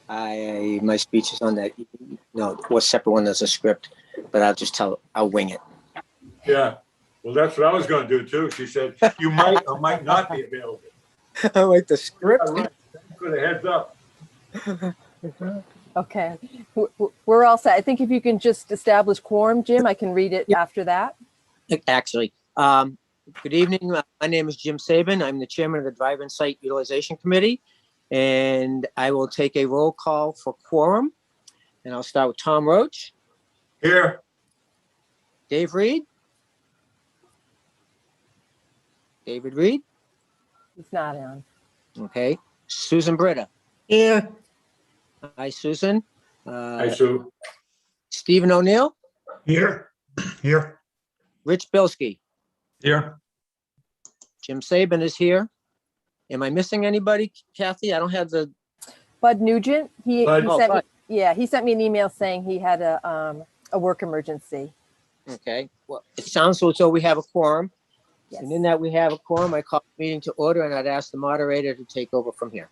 My speech is on that, or separate one as a script, but I'll wing it. Yeah. Well, that's what I was going to do too. She said, you might or might not be available. I like the script. Yeah, right. Thanks for the heads up. Okay, we're all set. I think if you can just establish quorum, Jim, I can read it after that. Actually, good evening. My name is Jim Sabin. I'm the chairman of the Drive-In Site Utilization Committee, and I will take a roll call for quorum. And I'll start with Tom Roach. Here. Dave Reed. David Reed. He's not on. Okay. Susan Britta. Here. Hi, Susan. Hi, Sue. Stephen O'Neill. Here. Here. Rich Bilski. Here. Jim Sabin is here. Am I missing anybody, Kathy? I don't have the... Bud Nugent. He sent Bud. me. Yeah, he sent me an email saying he had a work emergency. Okay. Well, it sounds as though we have a quorum. Yes. And in that we have a quorum, I call the meeting to order, and I'd ask the moderator to take over from here.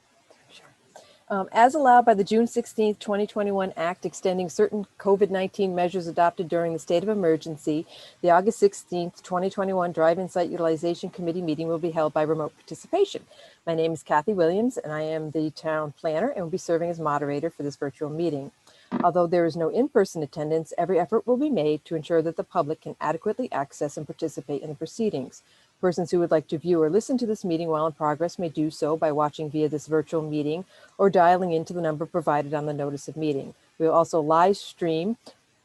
Sure. As allowed by the June 16th, 2021 Act extending certain COVID-19 measures adopted during the state of emergency, the August 16th, 2021 Drive-In Site Utilization Committee meeting will be held by remote participation. My name is Kathy Williams, and I am the town planner and will be serving as moderator for this virtual meeting. Although there is no in-person attendance, every effort will be made to ensure that the public can adequately access and participate in the proceedings. Persons who would like to view or listen to this meeting while in progress may do so by watching via this virtual meeting or dialing into the number provided on the notice of meeting. We will also live stream,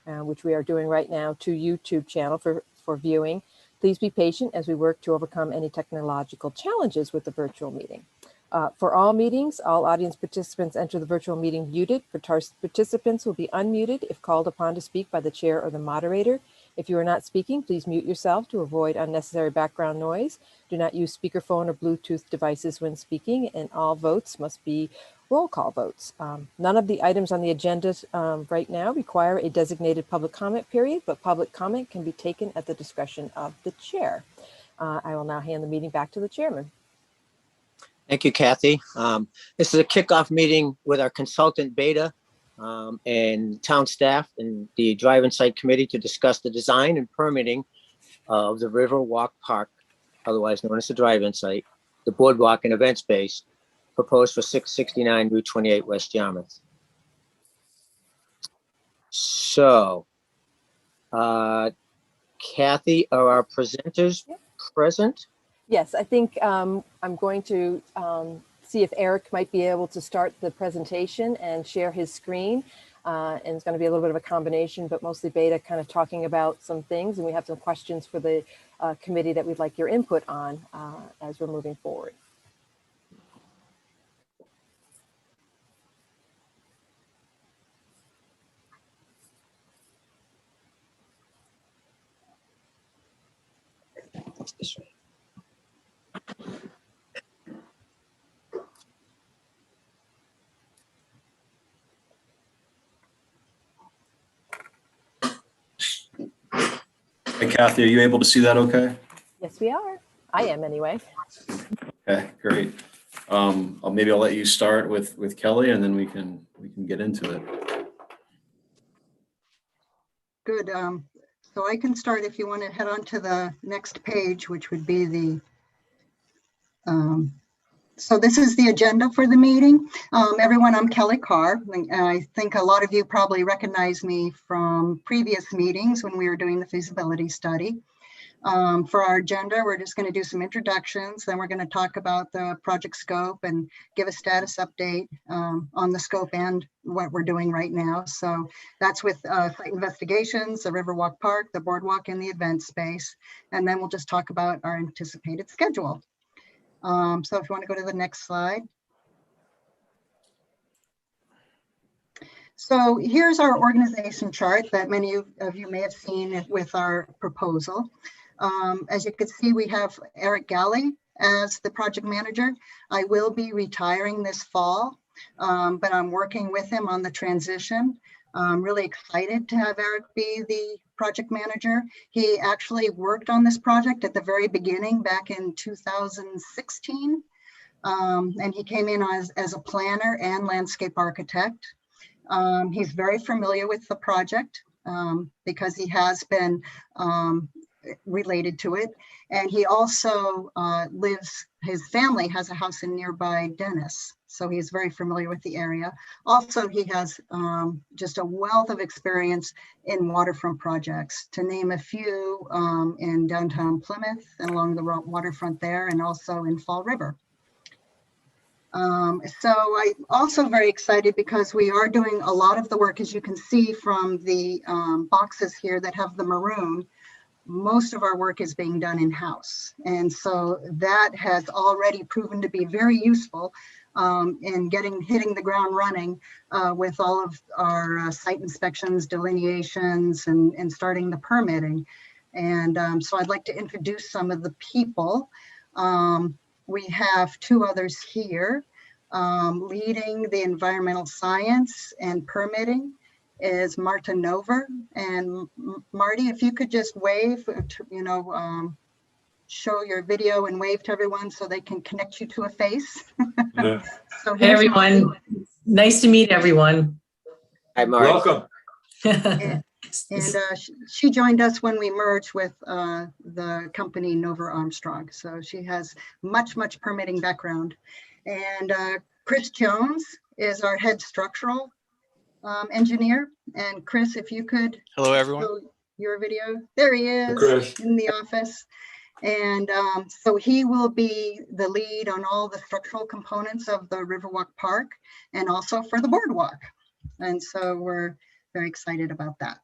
which we are doing right now, to YouTube channel for viewing. Please be patient as we work to overcome any technological challenges with the virtual meeting. For all meetings, all audience participants enter the virtual meeting muted. Participants will be unmuted if called upon to speak by the chair or the moderator. If you are not speaking, please mute yourself to avoid unnecessary background noise. Do not use speakerphone or Bluetooth devices when speaking, and all votes must be roll call votes. None of the items on the agenda right now require a designated public comment period, but public comment can be taken at the discretion of the chair. I will now hand the meeting back to the chairman. Thank you, Kathy. This is a kickoff meeting with our consultant Beta and town staff and the Drive-In Site Committee to discuss the design and permitting of the Riverwalk Park, otherwise known as the Drive-In Site, the boardwalk and event space proposed for 669 Route 28 West Yarmouth. So, Kathy, are our presenters present? Yes, I think I'm going to see if Eric might be able to start the presentation and share his screen. And it's going to be a little bit of a combination, but mostly Beta kind of talking about some things. And we have some questions for the committee that we'd like your input on as we're moving forward. This way. Hey, Kathy, are you able to see that okay? Yes, we are. I am anyway. Okay, great. Maybe I'll let you start with Kelly, and then we can get into it. Good. So I can start if you want to head on to the next page, which would be the so this is the agenda for the meeting. Everyone, I'm Kelly Carr, and I think a lot of you probably recognize me from previous meetings when we were doing the feasibility study. For our agenda, we're just going to do some introductions, then we're going to talk about the project scope and give a status update on the scope and what we're doing right now. So that's with site investigations, the Riverwalk Park, the boardwalk, and the event space. And then we'll just talk about our anticipated schedule. So if you want to go to the next slide. So here's our organization chart that many of you may have seen with our proposal. As you can see, we have Eric Galley as the project manager. I will be retiring this fall, but I'm working with him on the transition. I'm really excited to have Eric be the project manager. He actually worked on this project at the very beginning back in 2016. And he came in as a planner and landscape architect. He's very familiar with the project because he has been related to it. And he also his family has a house in nearby Dennis. So he's very familiar with the area. Also, he has just a wealth of experience in waterfront projects, to name a few, in downtown Plymouth and along the waterfront there, and also in Fall River. So I'm also very excited because we are doing a lot of the work, as you can see from the boxes here that have the maroon. Most of our work is being done in-house. And so that has already proven to be very useful in hitting the ground running with all of our site inspections, delineations, and starting the permitting. And so I'd like to introduce some of the people. We have two others here. Leading the environmental science and permitting is Marta Nover. And Marty, if you could just wave, show your video and wave to everyone so they can connect you to a face. Yeah. So Hey, everyone. Nice to meet everyone. Hi, Mark. Welcome. And she joined us when we merged with the company Nova Armstrong. So she has much permitting background. And Chris Jones is our head structural engineer. And Chris, if you could. Hello, everyone. Show your video. There he is, Chris. in the office. And so he will be the lead on all the structural components of the Riverwalk Park and also for the boardwalk. And so we're very excited about that.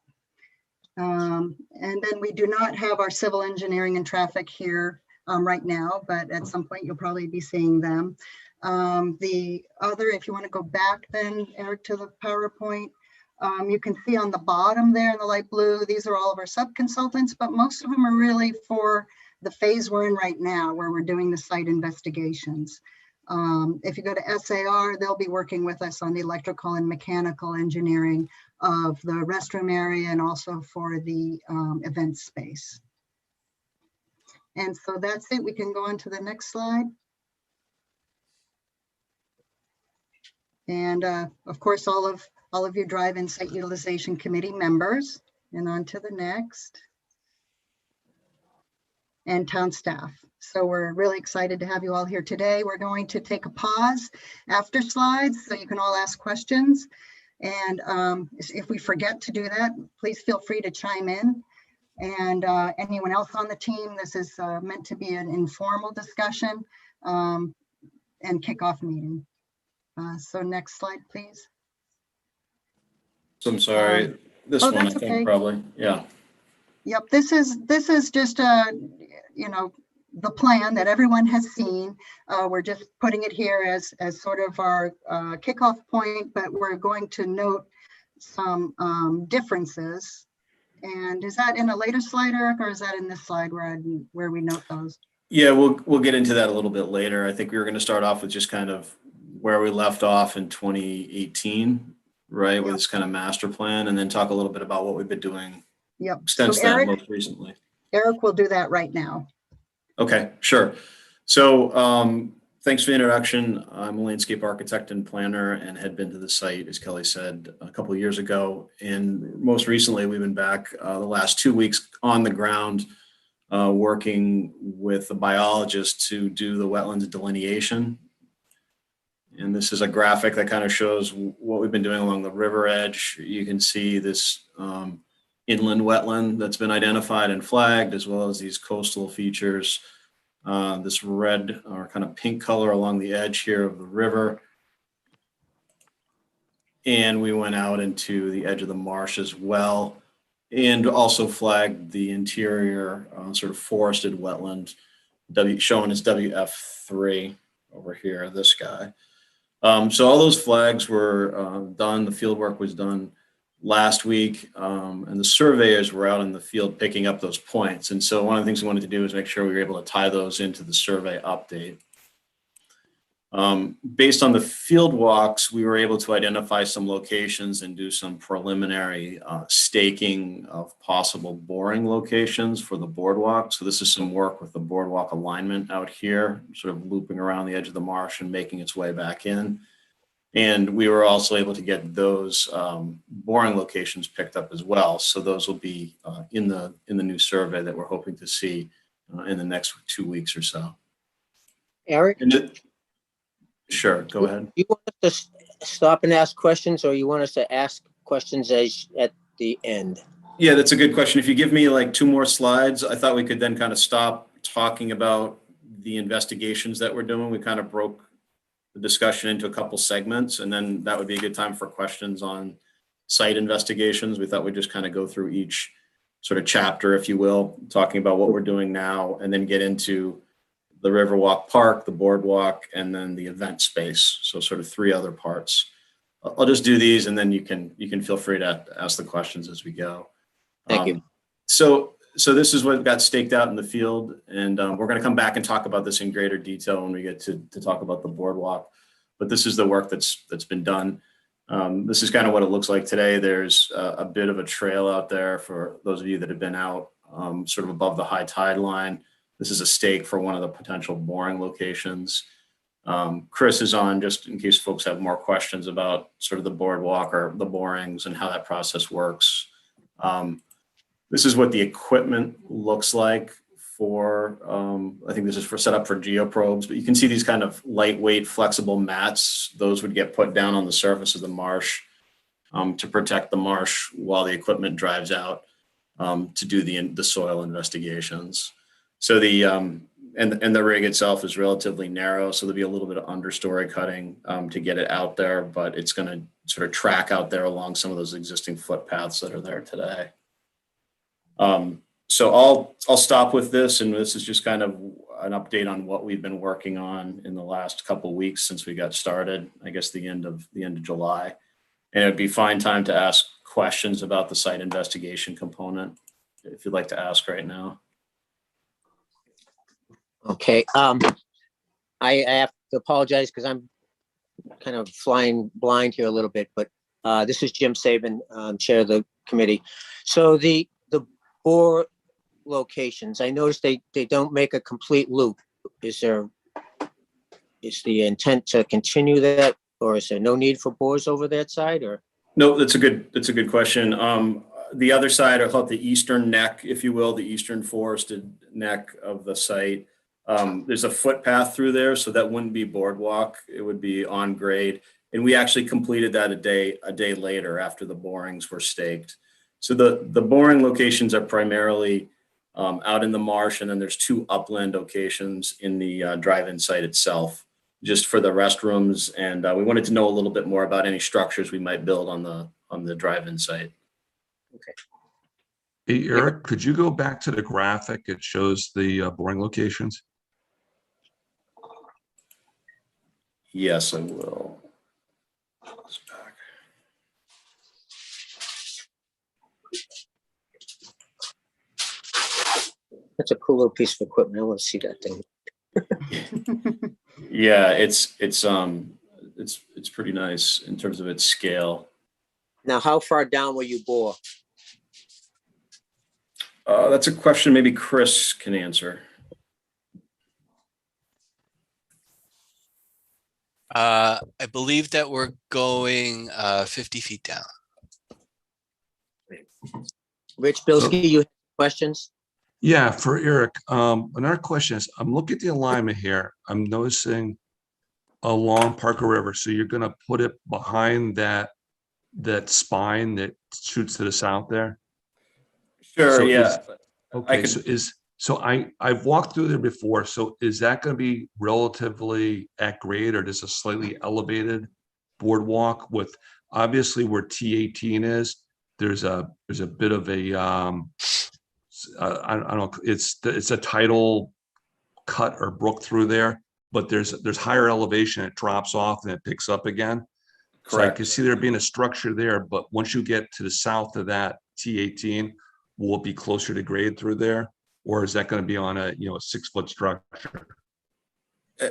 And then we do not have our civil engineering and traffic here right now, but at some point you'll probably be seeing them. The other, if you want to go back then, Eric, to the PowerPoint, you can see on the bottom there in the light blue, these are all of our sub-consultants, but most of them are really for the phase we're in right now, where we're doing the site investigations. If you go to SAR, they'll be working with us on the electrical and mechanical engineering of the restroom area and also for the event space. And so that's it. We can go on to the next slide. And of course, all of you drive-in site utilization committee members. And on to the next. And town staff. So we're really excited to have you all here today. We're going to take a pause after slides so you can all ask questions. And if we forget to do that, please feel free to chime in. And anyone else on the team, this is meant to be an informal discussion and kickoff meeting. So next slide, please. So I'm sorry, this oh, one I that's think okay. probably, yeah. Yep, this is just the plan that everyone has seen. We're just putting it here as sort of our kickoff point, but we're going to note some differences. And is that in a later slide, Eric, or is that in this slide where we note those? Yeah, we'll get into that a little bit later. I think we were going to start off with just kind of where we left off in 2018, right, with this kind of master plan, and then talk a little bit about what we've been doing since then, most recently. Eric will do that right now. Okay, sure. So thanks for the introduction. I'm a landscape architect and planner and had been to the site, as Kelly said, a couple of years ago. And most recently, we've been back the last 2 weeks on the ground working with a biologist to do the wetlands delineation. And this is a graphic that kind of shows what we've been doing along the river edge. You can see this inland wetland that's been identified and flagged, as well as these coastal features, this red or kind of pink color along the edge here of the river. And we went out into the edge of the marsh as well, and also flagged the interior sort of forested wetland, shown as WF3 over here, this guy. So all those flags were done. The field work was done last week, and the surveyors were out in the field picking up those points. And so one of the things we wanted to do is make sure we were able to tie those into the survey update. Based on the field walks, we were able to identify some locations and do some preliminary staking of possible boring locations for the boardwalk. So this is some work with the boardwalk alignment out here, sort of looping around the edge of the marsh and making its way back in. And we were also able to get those boring locations picked up as well. So those will be in the new survey that we're hoping to see in the next 2 weeks or so. Eric, Sure, go ahead. you want us to stop and ask questions, or you want us to ask questions at the end? Yeah, that's a good question. If you give me like 2 more slides, I thought we could then kind of stop talking about the investigations that we're doing. We kind of broke the discussion into a couple segments, and then that would be a good time for questions on site investigations. We thought we'd just kind of go through each sort of chapter, if you will, talking about what we're doing now, and then get into the Riverwalk Park, the boardwalk, and then the event space. So sort of 3 other parts. I'll just do these, and then you can feel free to ask the questions as we go. Thank you. So this is what got staked out in the field, and we're going to come back and talk about this in greater detail when we get to talk about the boardwalk. But this is the work that's been done. This is kind of what it looks like today. There's a bit of a trail out there for those of you that have been out, sort of above the high tide line. This is a stake for one of the potential boring locations. Chris is on just in case folks have more questions about sort of the boardwalk or the borings and how that process works. This is what the equipment looks like for, I think this is for set up for geoprobes, but you can see these kind of lightweight flexible mats. Those would get put down on the surface of the marsh to protect the marsh while the equipment drives out to do the soil investigations. So the rig itself is relatively narrow, so there'll be a little bit of understory cutting to get it out there, but it's going to sort of track out there along some of those existing footpaths that are there today. So I'll stop with this, and this is just kind of an update on what we've been working on in the last couple of weeks since we got started. I guess the end of July, and it'd be fine time to ask questions about the site investigation component if you'd like to ask right now. Okay. I have to apologize because I'm kind of flying blind here a little bit, but this is Jim Saban, chair of the committee. So the bore locations, I noticed they don't make a complete loop. Is the intent to continue that, or is there no need for bores over that side, or? No, that's a good question. The other side, I call it the eastern neck, if you will, the eastern forested neck of the site. There's a footpath through there, so that wouldn't be boardwalk. It would be on grade. And we actually completed that a day later after the borings were staked. So the boring locations are primarily out in the marsh, and then there's 2 upland locations in the drive-in site itself, just for the restrooms. And we wanted to know a little bit more about any structures we might build on the drive-in site. Okay. Hey, Eric, could you go back to the graphic? It shows the boring locations. Yes, I will. It's back. That's a cool little piece of equipment. I want to see that thing. Yeah, it's pretty nice in terms of its scale. Now, how far down will you bore? That's a question maybe Chris can answer. I believe that we're going 50 feet down. Rich Bilski, you have questions? Yeah, for Eric. Another question is, I'm looking at the alignment here. I'm noticing along Parker River. So you're going to put it behind that spine that shoots to the south there? Sure, So yeah. I've walked through there before. So is that going to be relatively at grade, or just a slightly elevated boardwalk with obviously where T18 is? There's a bit of a I don't know. It's a tidal cut or brook through there, but there's higher elevation. It drops off and it picks up again. Correct. So I can see there being a structure there, but once you get to the south of that T18, will it be closer to grade through there, or is that going to be on a 6-foot structure?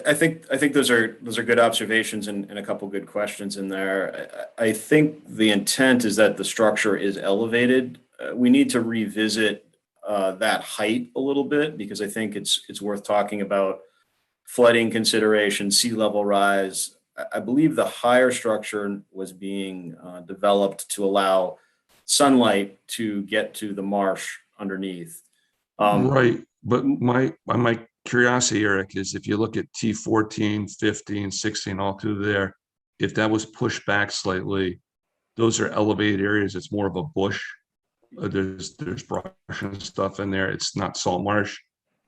I think those are good observations and a couple good questions in there. I think the intent is that the structure is elevated. We need to revisit that height a little bit because I think it's worth talking about flooding consideration, sea level rise. I believe the higher structure was being developed to allow sunlight to get to the marsh underneath. Right, but my curiosity, Eric, is if you look at T14, 15, 16, all through there, if that was pushed back slightly, those are elevated areas. It's more of a bush. There's brush and stuff in there. It's not salt marsh.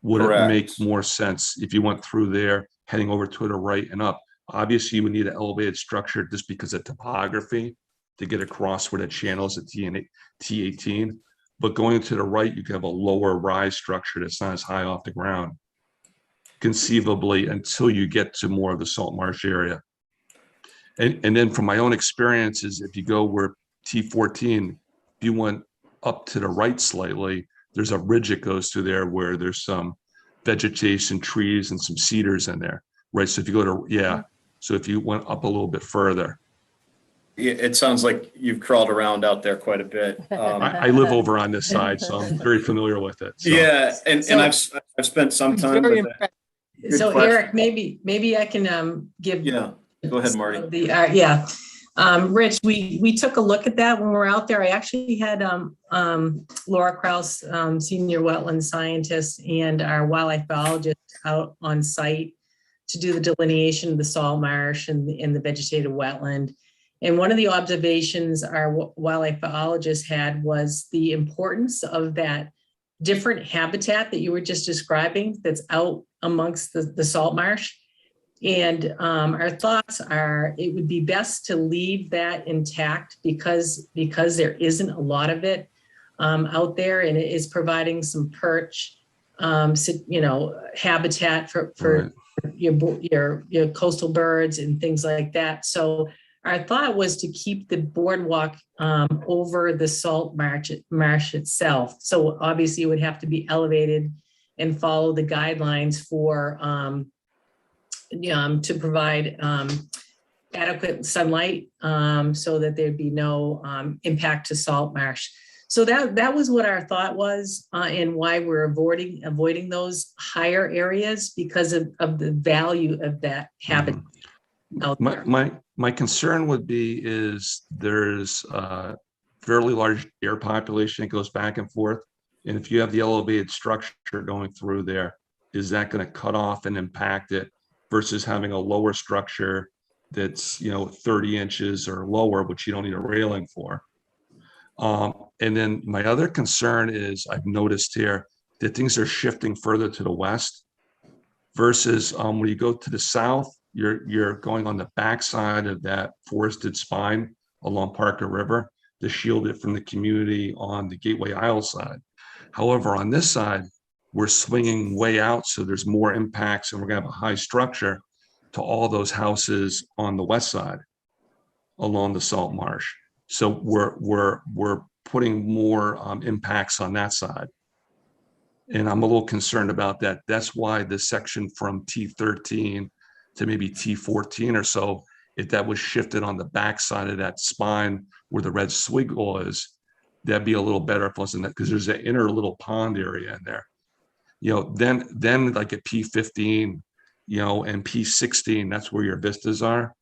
Would it make Correct. more sense if you went through there, heading over to the right and up? Obviously, you would need an elevated structure just because of topography to get across where the channels at T18. But going to the right, you can have a lower rise structure that's not as high off the ground, conceivably, until you get to more of the salt marsh area. And then from my own experiences, if you go where T14, if you went up to the right slightly, there's a ridge that goes through there where there's some vegetation, trees, and some cedars in there, right? So if you go to, so if you went up a little bit further. Yeah, it sounds like you've crawled around out there quite a bit. I live over on this side, so I'm very familiar with it. So. Yeah, and I've spent some time Very with that. Good So question. Eric, maybe I can give. Yeah, go ahead, Marty. Rich, we took a look at that when we were out there. I actually had Laura Kraus, senior wetland scientist, and our wildlife biologist out on site to do the delineation of the salt marsh and the vegetative wetland. And one of the observations our wildlife biologist had was the importance of that different habitat that you were just describing that's out amongst the salt marsh. And our thoughts are it would be best to leave that intact because there isn't a lot of it out there, and it is providing some perch, habitat for Right. your coastal birds and things like that. So our thought was to keep the boardwalk over the salt marsh itself. So obviously it would have to be elevated and follow the guidelines for to provide adequate sunlight so that there'd be no impact to salt marsh. So that was what our thought was and why we're avoiding those higher areas because of the value of that habitat. Out there. My concern would be is there's a fairly large deer population that goes back and forth. And if you have the elevated structure going through there, is that going to cut off and impact it versus having a lower structure that's 30 inches or lower, which you don't need a railing for? And then my other concern is I've noticed here that things are shifting further to the west versus when you go to the south, you're going on the backside of that forested spine along Parker River to shield it from the community on the Gateway Isle side. However, on this side, we're swinging way out, so there's more impacts, and we're gonna have a high structure to all those houses on the west side along the salt marsh. So we're putting more impacts on that side. And I'm a little concerned about that. That's why the section from T13 to maybe T14 or so, if that was shifted on the backside of that spine where the red swiggle is, that'd be a little better if it wasn't that, because there's an inner little pond area in there. Then like at P15, and P16, that's where your vistas are.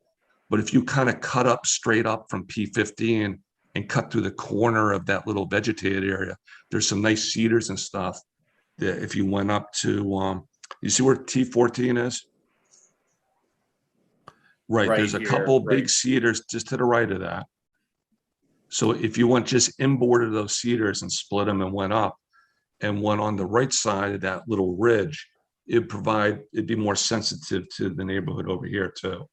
But if you kind of cut up straight up from P15 and cut through the corner of that little vegetated area, there's some nice cedars and stuff that if you went up to, you see where T14 is? Right, Right there's a here, couple right. big cedars just to the right of that. So if you went just inboard of those cedars and split them and went up and went on the right side of that little ridge, it'd be more sensitive to the neighborhood over here too.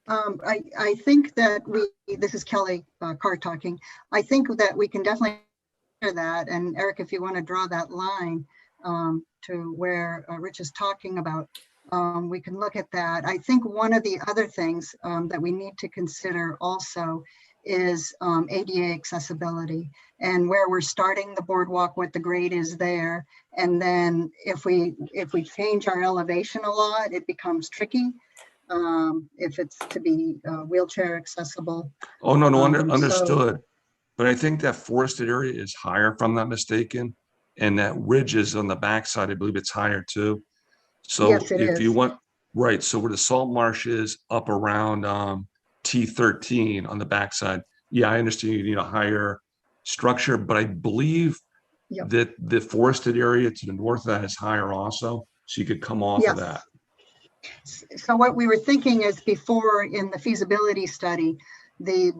I think that this is Kelly Carr talking. I think that we can definitely hear that. And Eric, if you want to draw that line to where Rich is talking about, we can look at that. I think one of the other things that we need to consider also is ADA accessibility. And where we're starting the boardwalk, what the grade is there. And then if we change our elevation a lot, it becomes tricky. If it's to be wheelchair accessible. Oh, no, no, So- understood. But I think that forested area is higher, if I'm not mistaken. And that ridge is on the backside, I believe it's higher too. So Yes, it if you is. want, right, so where the salt marsh is up around T13 on the backside. Yeah, I understand you need a higher structure, but I believe Yep. that the forested area to the north of that is higher also. So you could come off of Yes. that. So what we were thinking is before in the feasibility study, the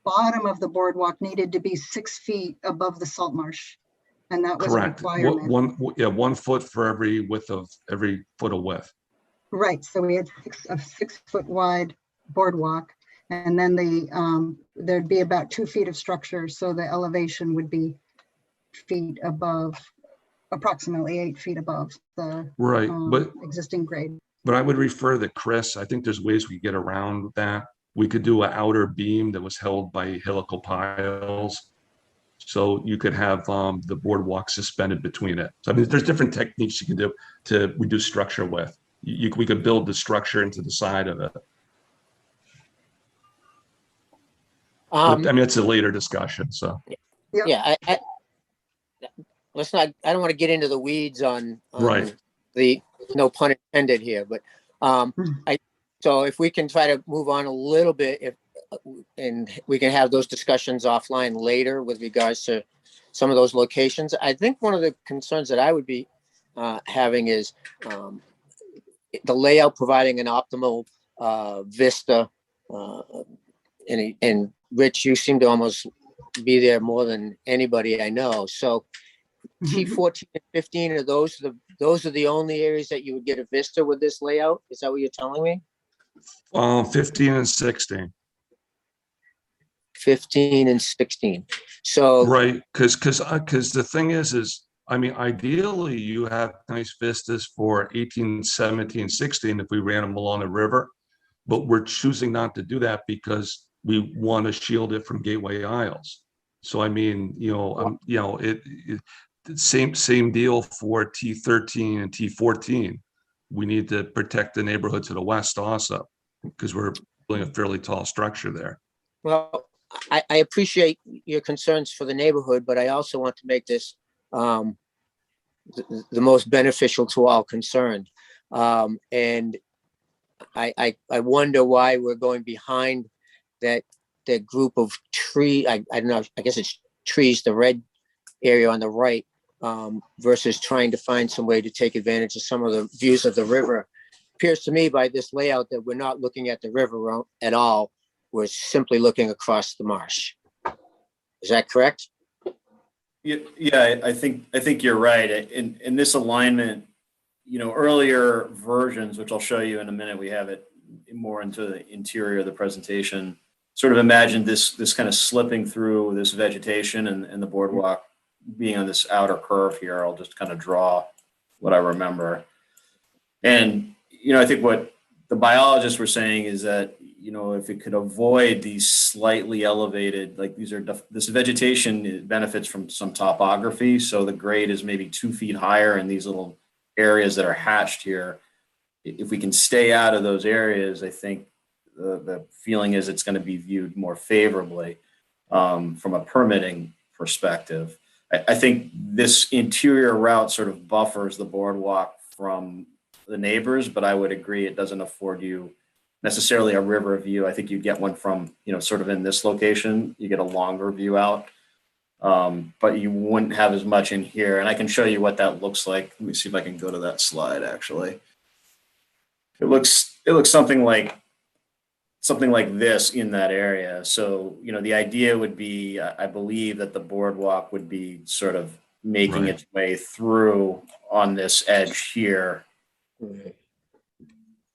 bottom of the boardwalk needed to be 6 feet above the salt marsh. And that was a Correct. requirement. Yeah, 1 foot for every foot of width. Right, so we had a 6-foot wide boardwalk, and then there'd be about 2 feet of structure, so the elevation would be feet above, approximately 8 feet above the Right, but existing grade. I would refer to Chris. I think there's ways we could get around that. We could do an outer beam that was held by helical piles. So you could have the boardwalk suspended between it. So I mean, there's different techniques you can do to reduce structure with. We could build the structure into the side of it. But, I mean, it's a later discussion, so. Yeah, let's not, I don't want to get into the weeds on Right. the, no pun intended here, but so if we can try to move on a little bit, and we can have those discussions offline later with regards to some of those locations. I think one of the concerns that I would be having is the layout providing an optimal vista. And Rich, you seem to almost be there more than anybody I know. So T14 and 15, are those the only areas that you would get a vista with this layout? Is that what you're telling me? 15 and 16. 15 and 16. So Right, because the thing is I mean, ideally you have nice vistas for 18, 17, 16 if we ran them along the river, but we're choosing not to do that because we want to shield it from gateway aisles. So I mean, same deal for T13 and T14. We need to protect the neighborhood to the west also because we're building a fairly tall structure there. well, I appreciate your concerns for the neighborhood, but I also want to make this the most beneficial to all concerned. And I wonder why we're going behind that group of tree. I don't know. I guess it's trees, the red area on the right, versus trying to find some way to take advantage of some of the views of the river. Appears to me by this layout that we're not looking at the river at all. We're simply looking across the marsh. Is that correct? Yeah, I think you're right. In this alignment, earlier versions, which I'll show you in a minute, we have it more into the interior of the presentation, sort of imagined this kind of slipping through this vegetation and the boardwalk being on this outer curve here. I'll just kind of draw what I remember. And, I think what the biologists were saying is that, if it could avoid these slightly elevated, like this vegetation benefits from some topography. So the grade is maybe 2 feet higher in these little areas that are hatched here. If we can stay out of those areas, I think the feeling is it's going to be viewed more favorably from a permitting perspective. I think this interior route sort of buffers the boardwalk from the neighbors, but I would agree it doesn't afford you necessarily a river view. I think you get one from, sort of in this location, you get a longer view out, but you wouldn't have as much in here. And I can show you what that looks like. Let me see if I can go to that slide. Actually, it looks something like this in that area. So, the idea would be, I believe that the boardwalk would be sort of making its way through on this edge here.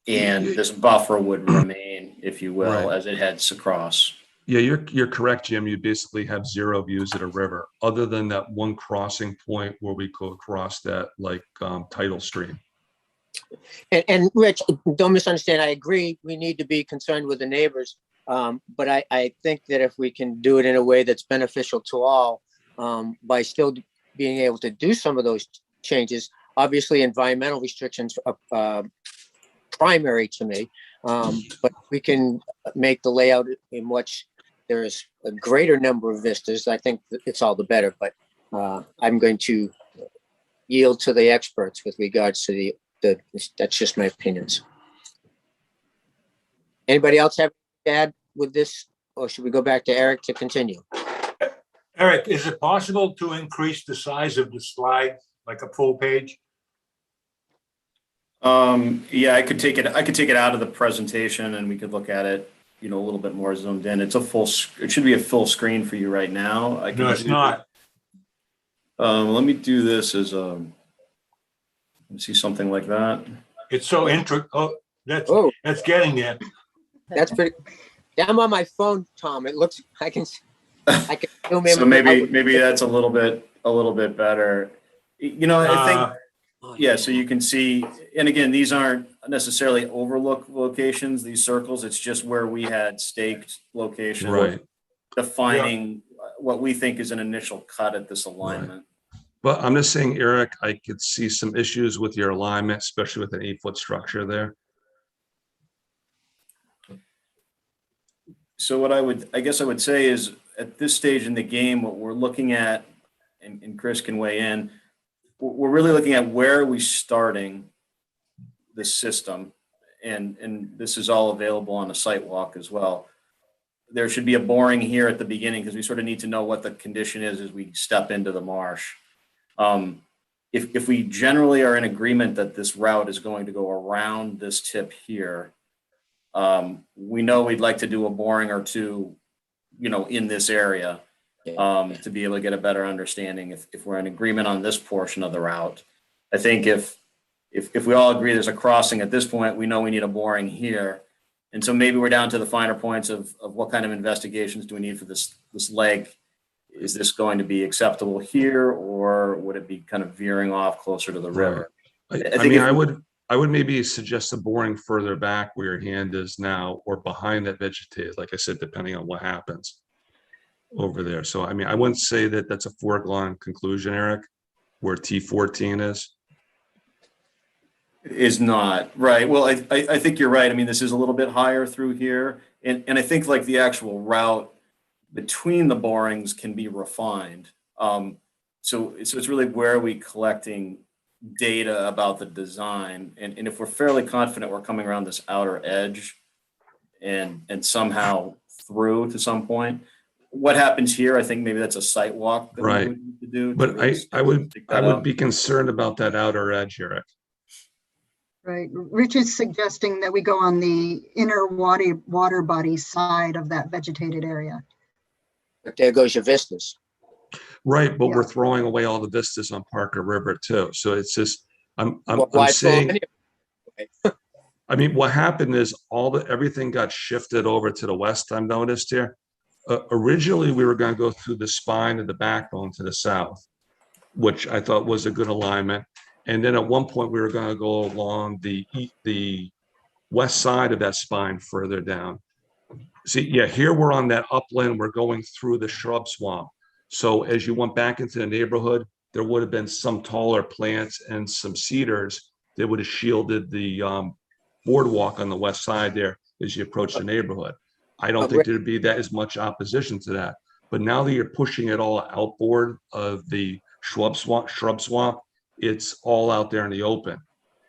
And this buffer would remain, if you will, as it heads across. Yeah, you're correct, Jim. You basically have zero views at a river, other than that one crossing point where we go across that tidal stream. And Rich, don't misunderstand. I agree. We need to be concerned with the neighbors. But I think that if we can do it in a way that's beneficial to all, by still being able to do some of those changes, obviously environmental restrictions are primary to me, but we can make the layout in which there is a greater number of vistas. I think that it's all the better, but I'm going to yield to the experts with regards to that's just my opinions. Anybody else have to add with this, or should we go back to Eric to continue? Eric, is it possible to increase the size of the slide, like a full page? Yeah, I could take it out of the presentation and we could look at it, a little bit more zoomed in. It should be a full screen for you right now. No, it's not. Let me do this as let me see something like that. It's so intricate. Oh, that's getting there. That's pretty. Yeah, I'm on my phone, Tom. It looks. I can zoom in. So maybe that's a little bit better. I think. Yeah, so you can see, and again, these aren't necessarily overlook locations, these circles, it's just where we had staked locations. Right. Defining what we think is an initial cut at this alignment. Right. But I'm just saying, Eric, I could see some issues with your alignment, especially with an 8-foot structure there. So what I guess I would say is at this stage in the game, what we're looking at, and Chris can weigh in, we're really looking at where are we starting the system, and this is all available on a site walk as well. There should be a boring here at the beginning because we sort of need to know what the condition is as we step into the marsh. If we generally are in agreement that this route is going to go around this tip here, we know we'd like to do a boring or two, in this area. To be able to get a better understanding if we're in agreement on this portion of the route. I think if we all agree there's a crossing at this point, we know we need a boring here. And so maybe we're down to the finer points of what kind of investigations do we need for this leg. Is this going to be acceptable here, or would it be kind of veering off closer to the river? Right. I would maybe suggest a boring further back where your hand is now, or behind that vegetated, like I said, depending on what happens over there. So, I wouldn't say that that's a foregone conclusion, Eric, where T14 is not right. Well, I think you're right. This is a little bit higher through here. And I think like the actual route between the borings can be refined. So it's really where are we collecting data about the design. And if we're fairly confident we're coming around this outer edge and somehow through to some point, what happens here, I think maybe that's a site walk that right. we would need to do. But I would be concerned about that outer edge, Eric. Right. Rich is suggesting that we go on the inner water body side of that vegetated area. But there goes your vistas. Right, but Yeah. we're throwing away all the vistas on Parker River too. So it's just I'm Why saying. anyway? What happened is everything got shifted over to the west. I've noticed here. Originally, we were going to go through the spine of the backbone to the south, which I thought was a good alignment. And then at one point, we were going to go along the west side of that spine further down. See, yeah, here we're on that upland. We're going through the shrub swamp. So as you went back into the neighborhood, there would have been some taller plants and some cedars that would have shielded the boardwalk on the west side there as you approach the neighborhood. I don't think there'd be that as much opposition to that. But now that you're pushing it all outboard of the shrub swamp, it's all out there in the open.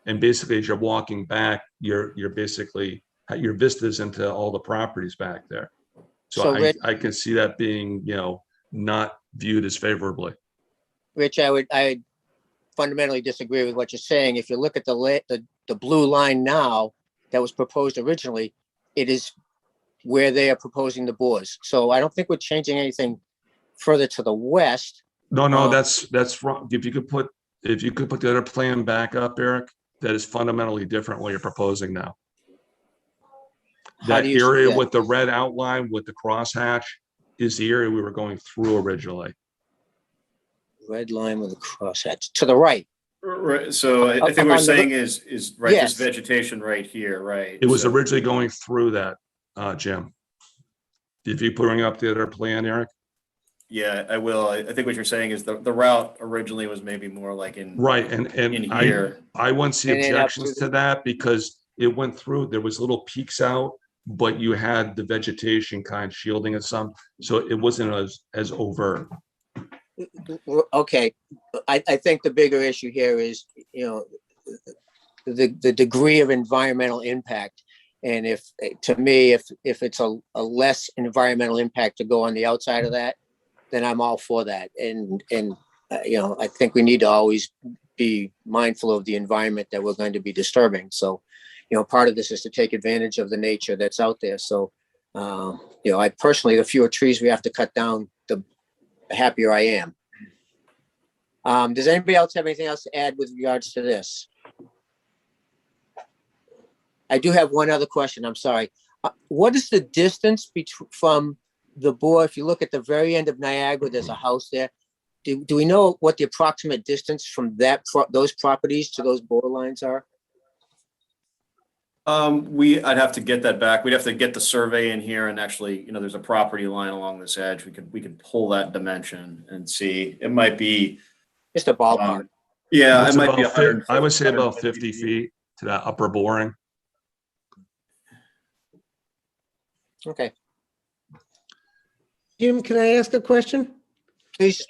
And basically, as you're walking back, you're basically your vistas into all the properties back there. So I can see that being, not viewed as favorably. Rich, I fundamentally disagree with what you're saying. If you look at the blue line now that was proposed originally, it is where they are proposing the bores. So I don't think we're changing anything further to the west. No, that's wrong. If you could put the other plan back up, Eric, that is fundamentally different what you're proposing now. That area with the red outline with the crosshatch is the area we were going through originally. Red line with a crosshatch to the right. Right. So I think what we're saying is right. Yes. This vegetation right here, right? It was originally going through that, Jim. If you bring up the other plan, Eric? Yeah, I will. I think what you're saying is the route originally was maybe more like in. Right, In and here. I wouldn't see And then up objections to to that because it went through, there was little peaks out, but you had the vegetation kind of shielding it some, so it wasn't as overt. Okay, I think the bigger issue here is, the degree of environmental impact. And if, to me, if it's a less environmental impact to go on the outside of that, then I'm all for that. And I think we need to always be mindful of the environment that we're going to be disturbing. So, part of this is to take advantage of the nature that's out there. So, I personally, the fewer trees we have to cut down, the happier I am. Does anybody else have anything else to add with regards to this? I do have one other question. I'm sorry. What is the distance from the bore? If you look at the very end of Niagara, there's a house there. Do we know what the approximate distance from those properties to those borderlines are? I'd have to get that back. We'd have to get the survey in here and actually, there's a property line along this edge. We could pull that dimension and see. It might be just a ballpark. Yeah, It's it might be about 50 I would say about 50 feet to that upper boring. Okay. Jim, can I ask a question? Please.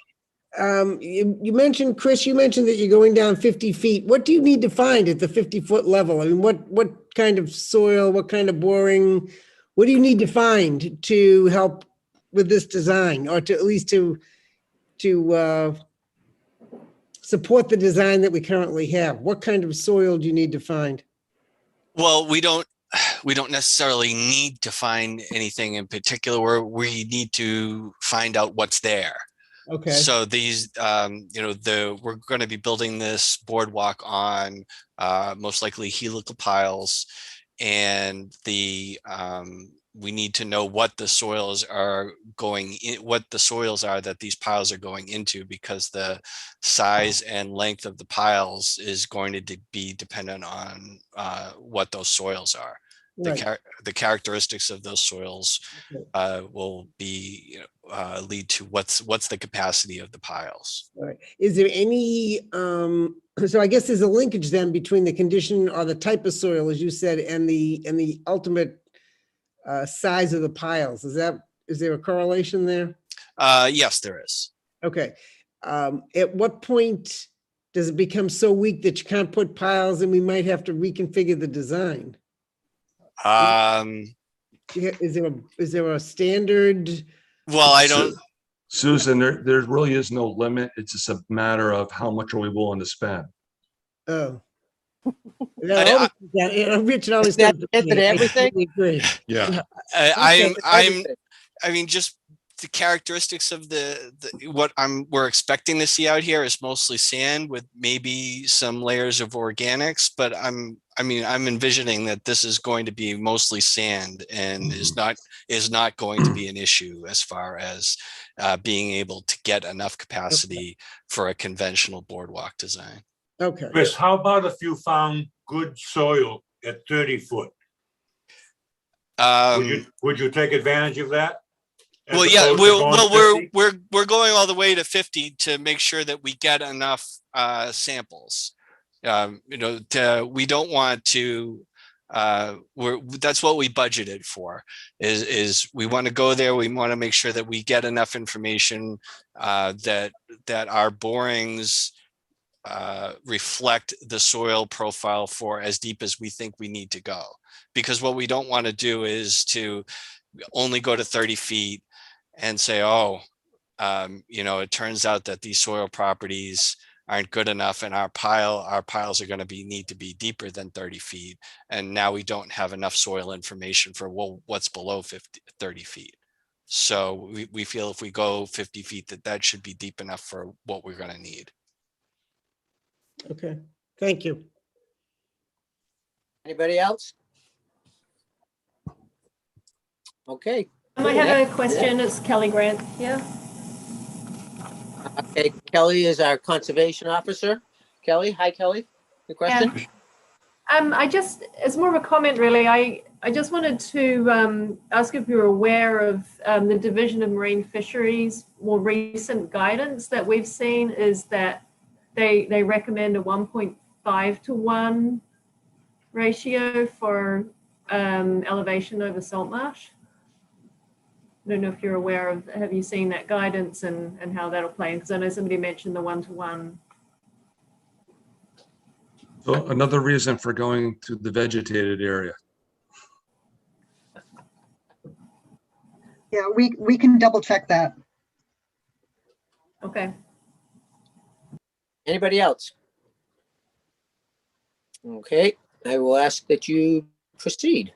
You mentioned, Chris, you mentioned that you're going down 50 feet. What do you need to find at the 50-foot level? I mean, what kind of soil, what kind of boring, what do you need to find to help with this design, or to at least to support the design that we currently have? What kind of soil do you need to find? Well, we don't necessarily need to find anything in particular. We need to find out what's there. Okay. So these, we're going to be building this boardwalk on most likely helical piles, and we need to know what the soils are that these piles are going into, because the size and length of the piles is going to be dependent on what those soils are. Right. The characteristics of those soils will be lead to what's the capacity of the piles. All right. Is there any, so I guess there's a linkage then between the condition or the type of soil, as you said, and the ultimate size of the piles. Is there a correlation there? Yes, there is. Okay. At what point does it become so weak that you can't put piles and we might have to reconfigure the design? Is there a standard? Well, I don't. Susan, there really is no limit. It's just a matter of how much are we willing to spend. Oh. Rich always says everything. Yeah. I mean, just the characteristics of we're expecting to see out here is mostly sand with maybe some layers of organics, but I'm envisioning that this is going to be mostly sand and is not going to be an issue as far as being able to get enough capacity for a conventional boardwalk design. Okay. Chris, how about if you found good soil at 30 foot? Would you take advantage of that? Well, yeah, we're going all the way to 50 to make sure that we get enough samples. We don't want to. That's what we budgeted for. Is we want to go there. We want to make sure that we get enough information that our borings reflect the soil profile for as deep as we think we need to go. Because what we don't want to do is to only go to 30 feet and say, it turns out that these soil properties aren't good enough and our piles are going to need to be deeper than 30 feet. And now we don't have enough soil information for what's below 30 feet. So we feel if we go 50 feet, that should be deep enough for what we're going to need. Okay, thank you. Anybody else? Okay. I have a question. It's Kelly Grant. Yeah. Okay, Kelly is our conservation officer. Kelly, hi Kelly. The question? I just, it's more of a comment really. I just wanted to ask if you're aware of the Division of Marine Fisheries. More recent guidance that we've seen is that they recommend a 1.5 to 1 ratio for elevation over salt marsh. I don't know if you're aware of, have you seen that guidance and how that'll play? Because I know somebody mentioned the 1-to-1. So another reason for going to the vegetated area. Yeah, we can double check that. Okay. Anybody else? Okay, I will ask that you proceed.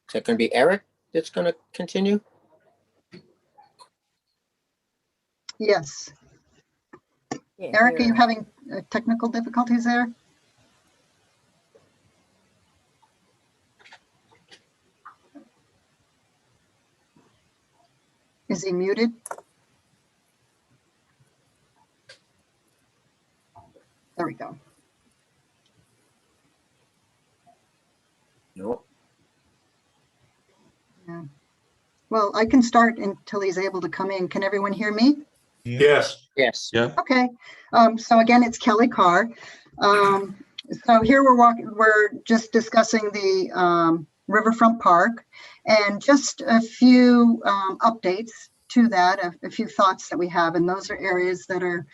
Is that going to be Eric that's going to continue? Yes. Can't Eric, are hear. you having technical difficulties there? Is he muted? There we go. No. Yeah. Well, I can start until he's able to come in. Can everyone hear me? Yes. Yes. Yeah. Okay. So again, it's Kelly Carr. So here we're just discussing the Riverfront Park, and just a few updates to that, a few thoughts that we have, and those are areas that are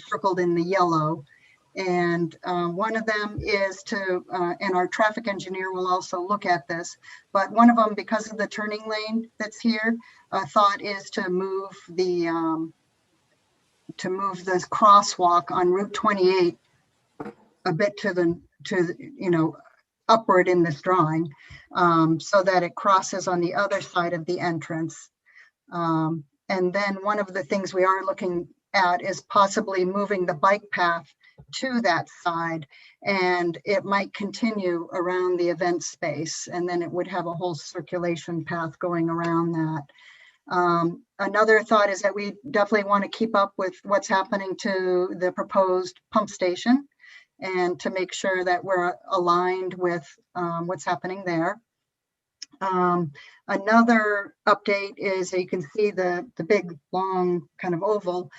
circled in the yellow. And one of them is to, and our traffic engineer will also look at this, but one of them, because of the turning lane that's here, thought is to move this crosswalk on Route 28 a bit to upward in this drawing, so that it crosses on the other side of the entrance. And then one of the things we are looking at is possibly moving the bike path to that side, and it might continue around the event space, and then it would have a whole circulation path going around that. Another thought is that we definitely want to keep up with what's happening to the proposed pump station, and to make sure that we're aligned with what's happening there. Another update is you can see the big long kind of oval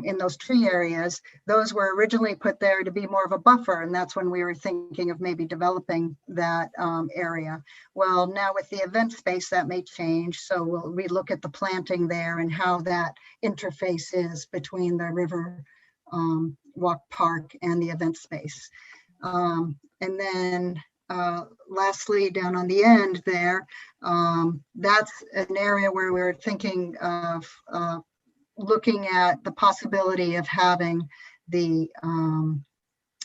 in those tree areas. Those were originally put there to be more of a buffer, and that's when we were thinking of maybe developing that area. Well, now with the event space, that may change, so we'll relook at the planting there and how that interface is between the Riverwalk Park and the event space. And then lastly, down on the end there, that's an area where we're thinking of looking at the possibility of having the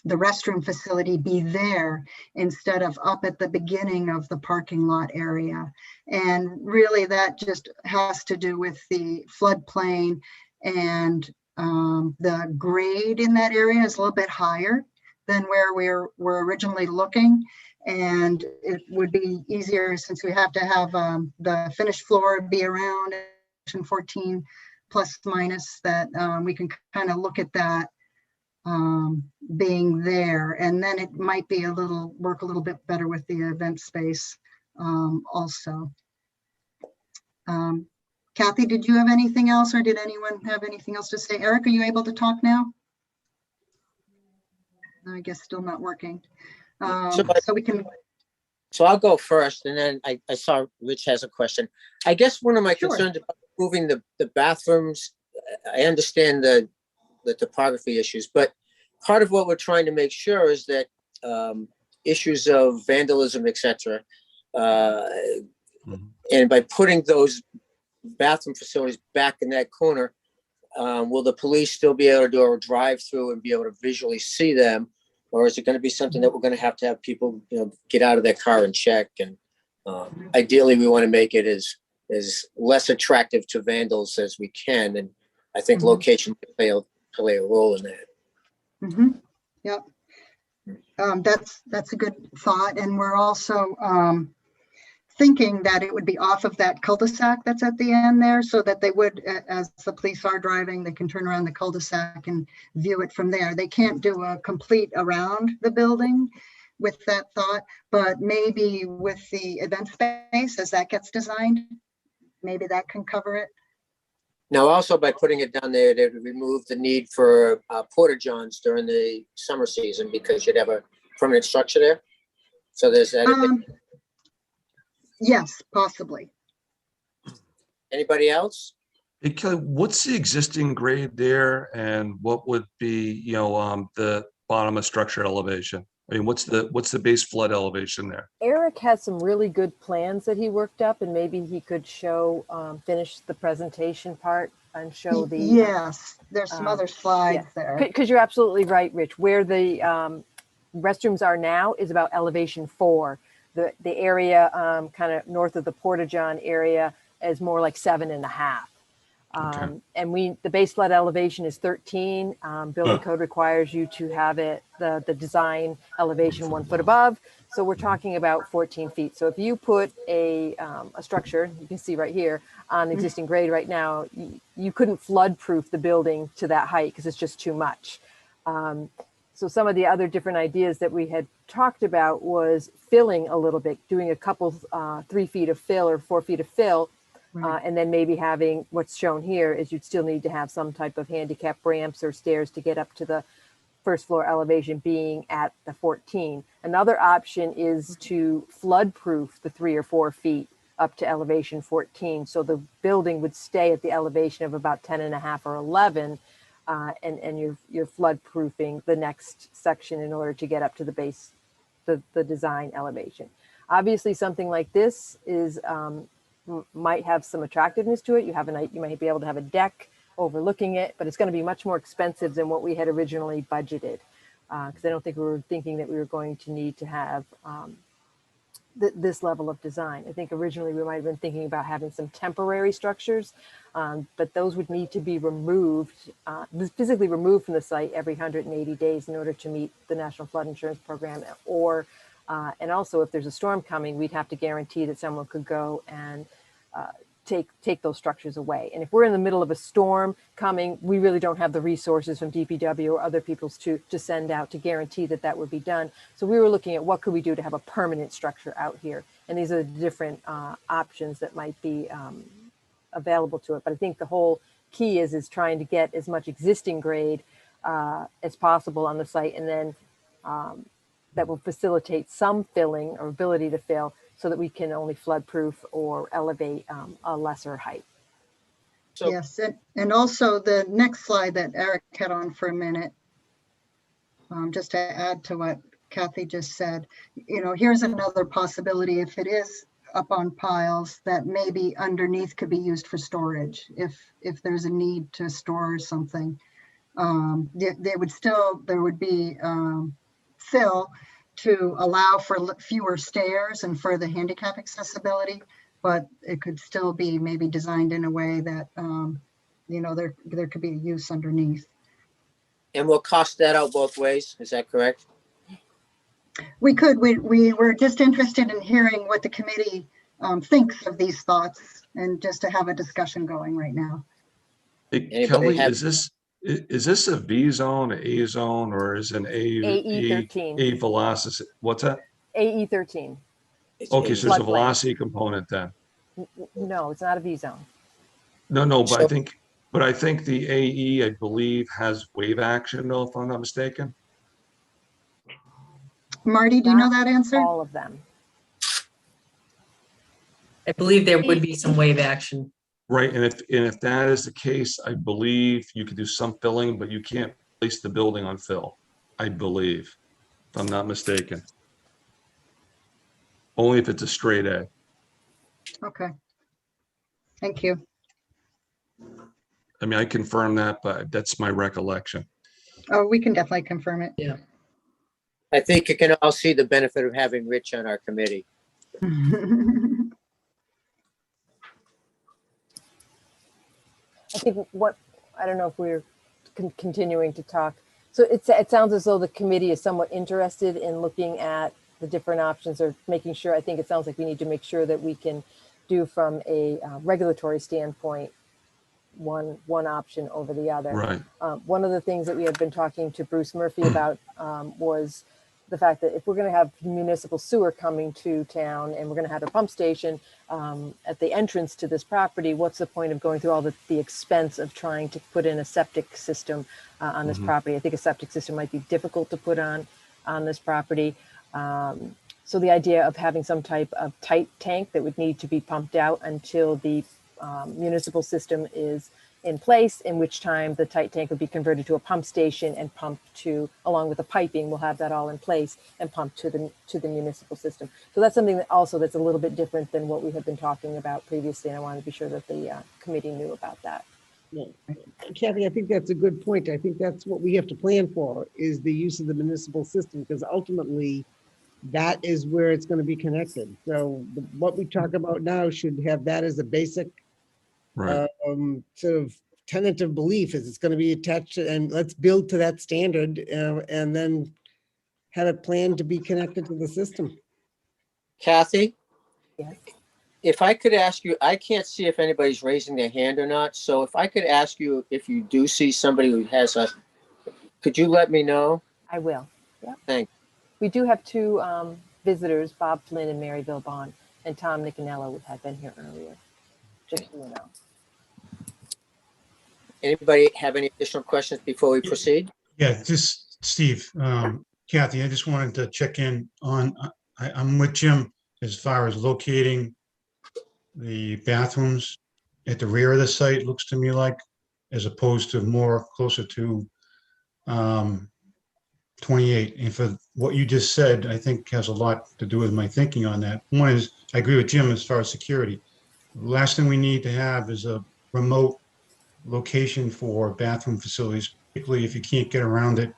restroom facility be there instead of up at the beginning of the parking lot area. And really that just has to do with the floodplain, and the grade in that area is a little bit higher than where we're originally looking. And it would be easier, since we have to have the finished floor be around 14 plus minus, that we can kind of look at that being there, and then it might be work a little bit better with the event space also. Kathy, did you have anything else, or did anyone have anything else to say? Eric, are you able to talk now? I guess still not working. So we can. So I'll go first, and then I saw Rich has a question. I guess one of my Sure. concerns about moving the bathrooms, I understand the topography issues, but part of what we're trying to make sure is that issues of vandalism, etc., and by putting those bathroom facilities back in that corner, will the police still be able to do a drive-through and be able to visually see them? Or is it going to be something that we're going to have people, get out of their car and check? And ideally, we want to make it as less attractive to vandals as we can. And I think location play a role in that. Yep. That's a good thought. And we're also thinking that it would be off of that cul-de-sac that's at the end there, so that they would, as the police are driving, they can turn around the cul-de-sac and view it from there. They can't do a complete around the building with that thought, but maybe with the event space, as that gets designed, maybe that can cover it. Now, also by putting it down there, they would remove the need for porta johns during the summer season because you'd have a permanent structure there. So there's that. Yes, possibly. Anybody else? Hey, Kelly, what's the existing grade there and what would be, the bottom of structure elevation? I mean, what's the base flood elevation there? Eric has some really good plans that he worked up, and maybe he could show, finish the presentation part and show the. Yes, there's some other slides there. Because you're absolutely right, Rich. Where the restrooms are now is about elevation 4. The area kind of north of the Porta-John area is more like 7.5. Okay. And the base flood elevation is 13. Building code requires you to have it, the design elevation 1 foot above. So we're talking about 14 feet. So if you put a structure, you can see right here on existing grade right now, you couldn't flood proof the building to that height because it's just too much. So some of the other different ideas that we had talked about was filling a little bit, doing a couple 3 feet of fill or 4 feet of fill. Right. And then maybe having what's shown here is you'd still need to have some type of handicap ramps or stairs to get up to the first floor elevation being at the 14. Another option is to flood proof the 3 or 4 feet up to elevation 14. So the building would stay at the elevation of about 10.5 or 11. And you're flood proofing the next section in order to get up to the base, the design elevation. Obviously something like this is, might have some attractiveness to it. You might be able to have a deck overlooking it, but it's going to be much more expensive than what we had originally budgeted. Because I don't think we were thinking that we were going to need to have this level of design. I think originally we might have been thinking about having some temporary structures, but those would need to be removed, physically removed from the site every 180 days in order to meet the National Flood Insurance Program. And also if there's a storm coming, we'd have to guarantee that someone could go and take those structures away. And if we're in the middle of a storm coming, we really don't have the resources from DPW or other people's to send out to guarantee that that would be done. So we were looking at what could we do to have a permanent structure out here. And these are the different options that might be available to it. But I think the whole key is trying to get as much existing grade as possible on the site. And then that will facilitate some filling or ability to fill so that we can only flood proof or elevate a lesser height. So, Yes, and also the next slide that Eric had on for a minute, just to add to what Kathy just said, here's another possibility. If it is up on piles, that maybe underneath could be used for storage. If there's a need to store something, there would be fill to allow for fewer stairs and further handicap accessibility, but it could still be maybe designed in a way that, there could be a use underneath. and we'll cost that out both ways. Is that correct? We were just interested in hearing what the committee thinks of these thoughts and just to have a discussion going right now. Hey, Kelly, is this a V zone, A zone, or is it an AE13. A velocity? What's that? AE13. Okay, so there's a Floodplain. velocity component then. No, it's not a V zone. No, but I think the AE, I believe, has wave action, though, if I'm not mistaken. Marty, do you know that answer? All of them. I believe there would be some wave action. Right, and if that is the case, I believe you could do some filling, but you can't place the building on fill, I believe, if I'm not mistaken. Only if it's a straight A. Okay. Thank you. I mean, I confirm that, but that's my recollection. Oh, we can definitely confirm it. Yeah. I think you can all see the benefit of having Rich on our committee. I think I don't know if we're continuing to talk. So it sounds as though the committee is somewhat interested in looking at the different options or making sure, I think it sounds like we need to make sure that we can do from a regulatory standpoint, one option over the other. Right. One of the things that we had been talking to Bruce Murphy about was the fact that if we're going to have municipal sewer coming to town and we're going to have a pump station at the entrance to this property, what's the point of going through all the expense of trying to put in a septic system on this property? I think a septic system might be difficult to put on this property. So the idea of having some type of tight tank that would need to be pumped out until the municipal system is in place, in which time the tight tank would be converted to a pump station and pumped to, along with the piping, we'll have that all in place and pumped to the municipal system. So that's something that also that's a little bit different than what we have been talking about previously, and I wanted to be sure that the committee knew about that. Yeah. Kathy, I think that's a good point. I think that's what we have to plan for, is the use of the municipal system, because ultimately that is where it's going to be connected. So what we talk about now should have that as a basic Right. sort of tentative belief, is it's going to be attached to, and let's build to that standard and then have it planned to be connected to the system. Kathy, Yes. if I could ask you, I can't see if anybody's raising their hand or not. So if I could ask you, if you do see somebody who has could you let me know? I will. Yeah. Thanks. We do have two visitors, Bob Flynn and Mary Vilbon, and Tom Nicanello had been here earlier, just so you know. Anybody have any additional questions before we proceed? Yeah, just Steve, Kathy, I just wanted to check in on, I'm with Jim as far as locating the bathrooms at the rear of the site, looks to me like, as opposed to more closer to 28. And for what you just said, I think has a lot to do with my thinking on that. One is, I agree with Jim as far as security. Last thing we need to have is a remote location for bathroom facilities, particularly if you can't get around it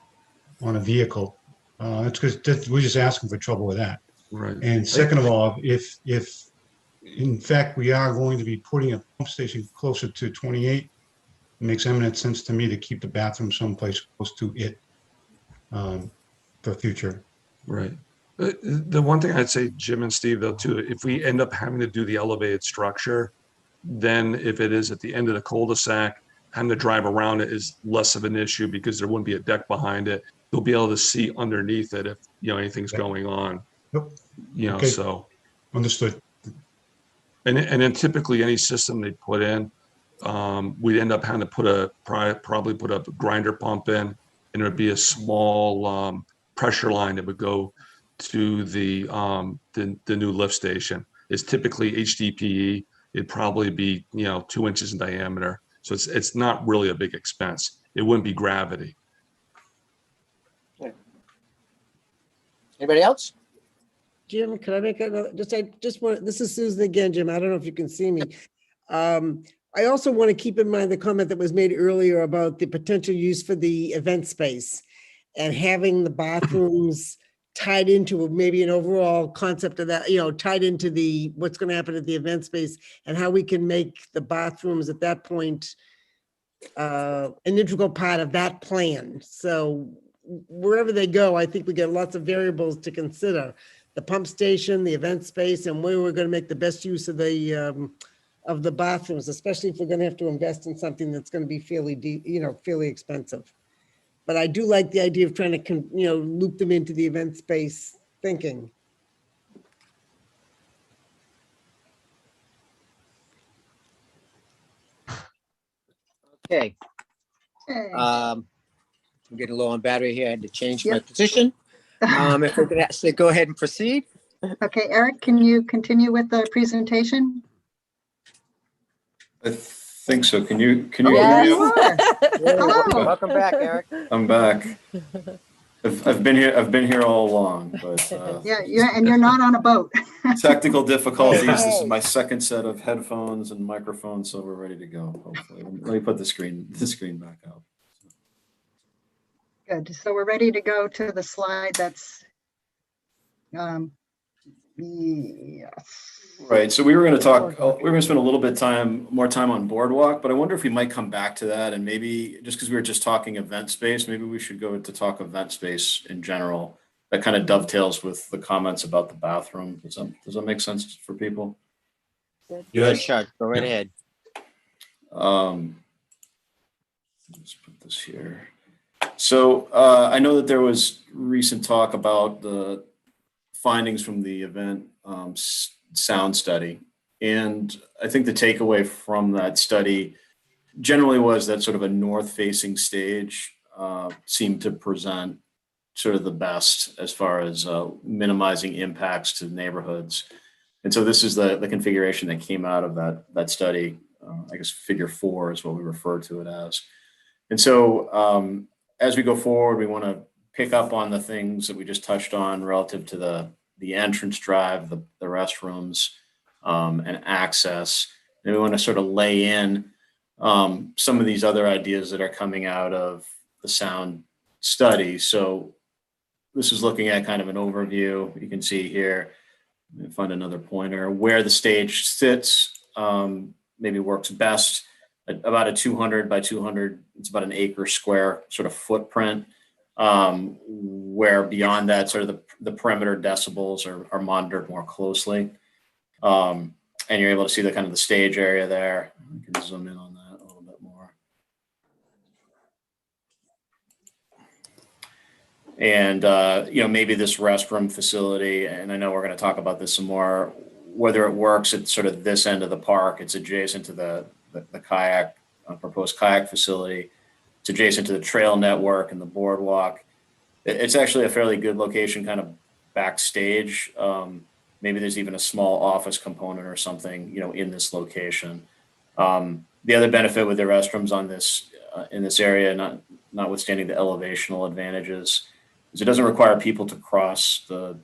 on a vehicle. That's because we're just asking for trouble with that. Right. And second of all, if in fact we are going to be putting a pump station closer to 28, it makes eminent sense to me to keep the bathroom someplace close to it for future. Right. The one thing I'd say, Jim and Steve, though, too, if we end up having to do the elevated structure, then if it is at the end of the cul-de-sac, having to drive around it is less of an issue because there wouldn't be a deck behind it. They'll be able to see underneath it if, anything's going on. Yep. Okay. So. Understood. And then typically any system they put in, we'd end up having to probably put a grinder pump in, and it would be a small pressure line that would go to the new lift station. It's typically HDPE. It'd probably be 2 inches in diameter, so it's not really a big expense. It wouldn't be gravity. Anybody else? Jim, can I make another, this is Susan again, Jim. I don't know if you can see me. I also want to keep in mind the comment that was made earlier about the potential use for the event space and having the bathrooms tied into maybe an overall concept of that, tied into what's going to happen at the event space, and how we can make the bathrooms at that point an integral part of that plan. So wherever they go, I think we get lots of variables to consider: the pump station, the event space, and where we're going to make the best use of the bathrooms, especially if we're going to have to invest in something that's going to be fairly expensive. But I do like the idea of trying to, loop them into the event space thinking. Okay. I'm getting low on battery here. I had to change my position. If we could actually go ahead and proceed. Okay, Eric, can you continue with the presentation? I think so. Can you Yes. hear me? Hello. Welcome back, Eric. I'm back. I've been here all along, but Yeah, and you're not on a boat. technical difficulties. This is Hey. my second set of headphones and microphone, so we're ready to go. Hopefully, let me put the screen back up. Good. So we're ready to go to the slide that's, yes. Right. So we were going to talk. We're going to spend a little bit more time on Boardwalk, but I wonder if we might come back to that, and maybe just because we were just talking event space, maybe we should go to talk event space in general. that kind of dovetails with the comments about the bathroom. Does that make sense for people? Yes, Chuck, go right ahead. Let's put this here. So I know that there was recent talk about the findings from the event sound study. And I think the takeaway from that study generally was that sort of a north-facing stage seemed to present sort of the best as far as minimizing impacts to neighborhoods. And so this is the configuration that came out of that study. I guess figure 4 is what we refer to it as. And so as we go forward, we want to pick up on the things that we just touched on relative to the entrance drive, the restrooms, and access. And we want to sort of lay in some of these other ideas that are coming out of the sound study. So this is looking at kind of an overview. You can see here, let me find another pointer, where the stage sits, maybe works best at about a 200 by 200, it's about an acre square sort of footprint, where beyond that, sort of the perimeter decibels are monitored more closely. And you're able to see the kind of the stage area there. I can zoom in on that a little bit more. And, maybe this restroom facility, and I know we're going to talk about this some more, whether it works at sort of this end of the park, it's adjacent to the kayak, proposed kayak facility. It's adjacent to the trail network and the boardwalk. It's actually a fairly good location, kind of backstage. Maybe there's even a small office component or something, in this location. The other benefit with the restrooms on this in this area, notwithstanding the elevational advantages, is it doesn't require people to cross the